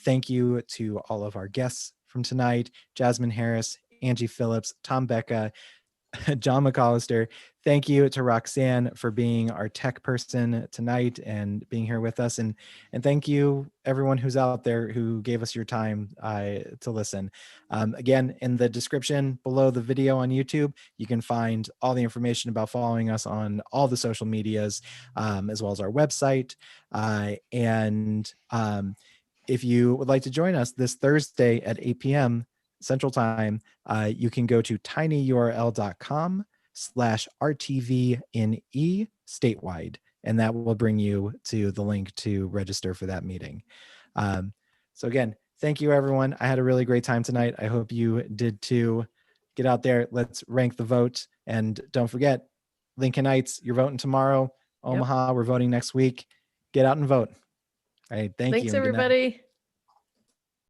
Thank you to all of our guests from tonight, Jasmine Harris, Angie Philips, Tom Becka, John McCollister. Thank you to Roxanne for being our tech person tonight and being here with us. And thank you everyone who's out there who gave us your time to listen. Again, in the description below the video on YouTube, you can find all the information about following us on all the social medias, as well as our website. If you would like to join us this Thursday at 8 p.m. Central Time, you can go to tinyurl.com/RTVNE statewide, and that will bring you to the link to register for that meeting. So again, thank you, everyone. I had a really great time tonight. I hope you did too. Get out there. Let's rank the vote. And don't forget, Lincolnites, you're voting tomorrow. Omaha, we're voting next week. Get out and vote. All right. Thank you. Thanks, and good night. everybody.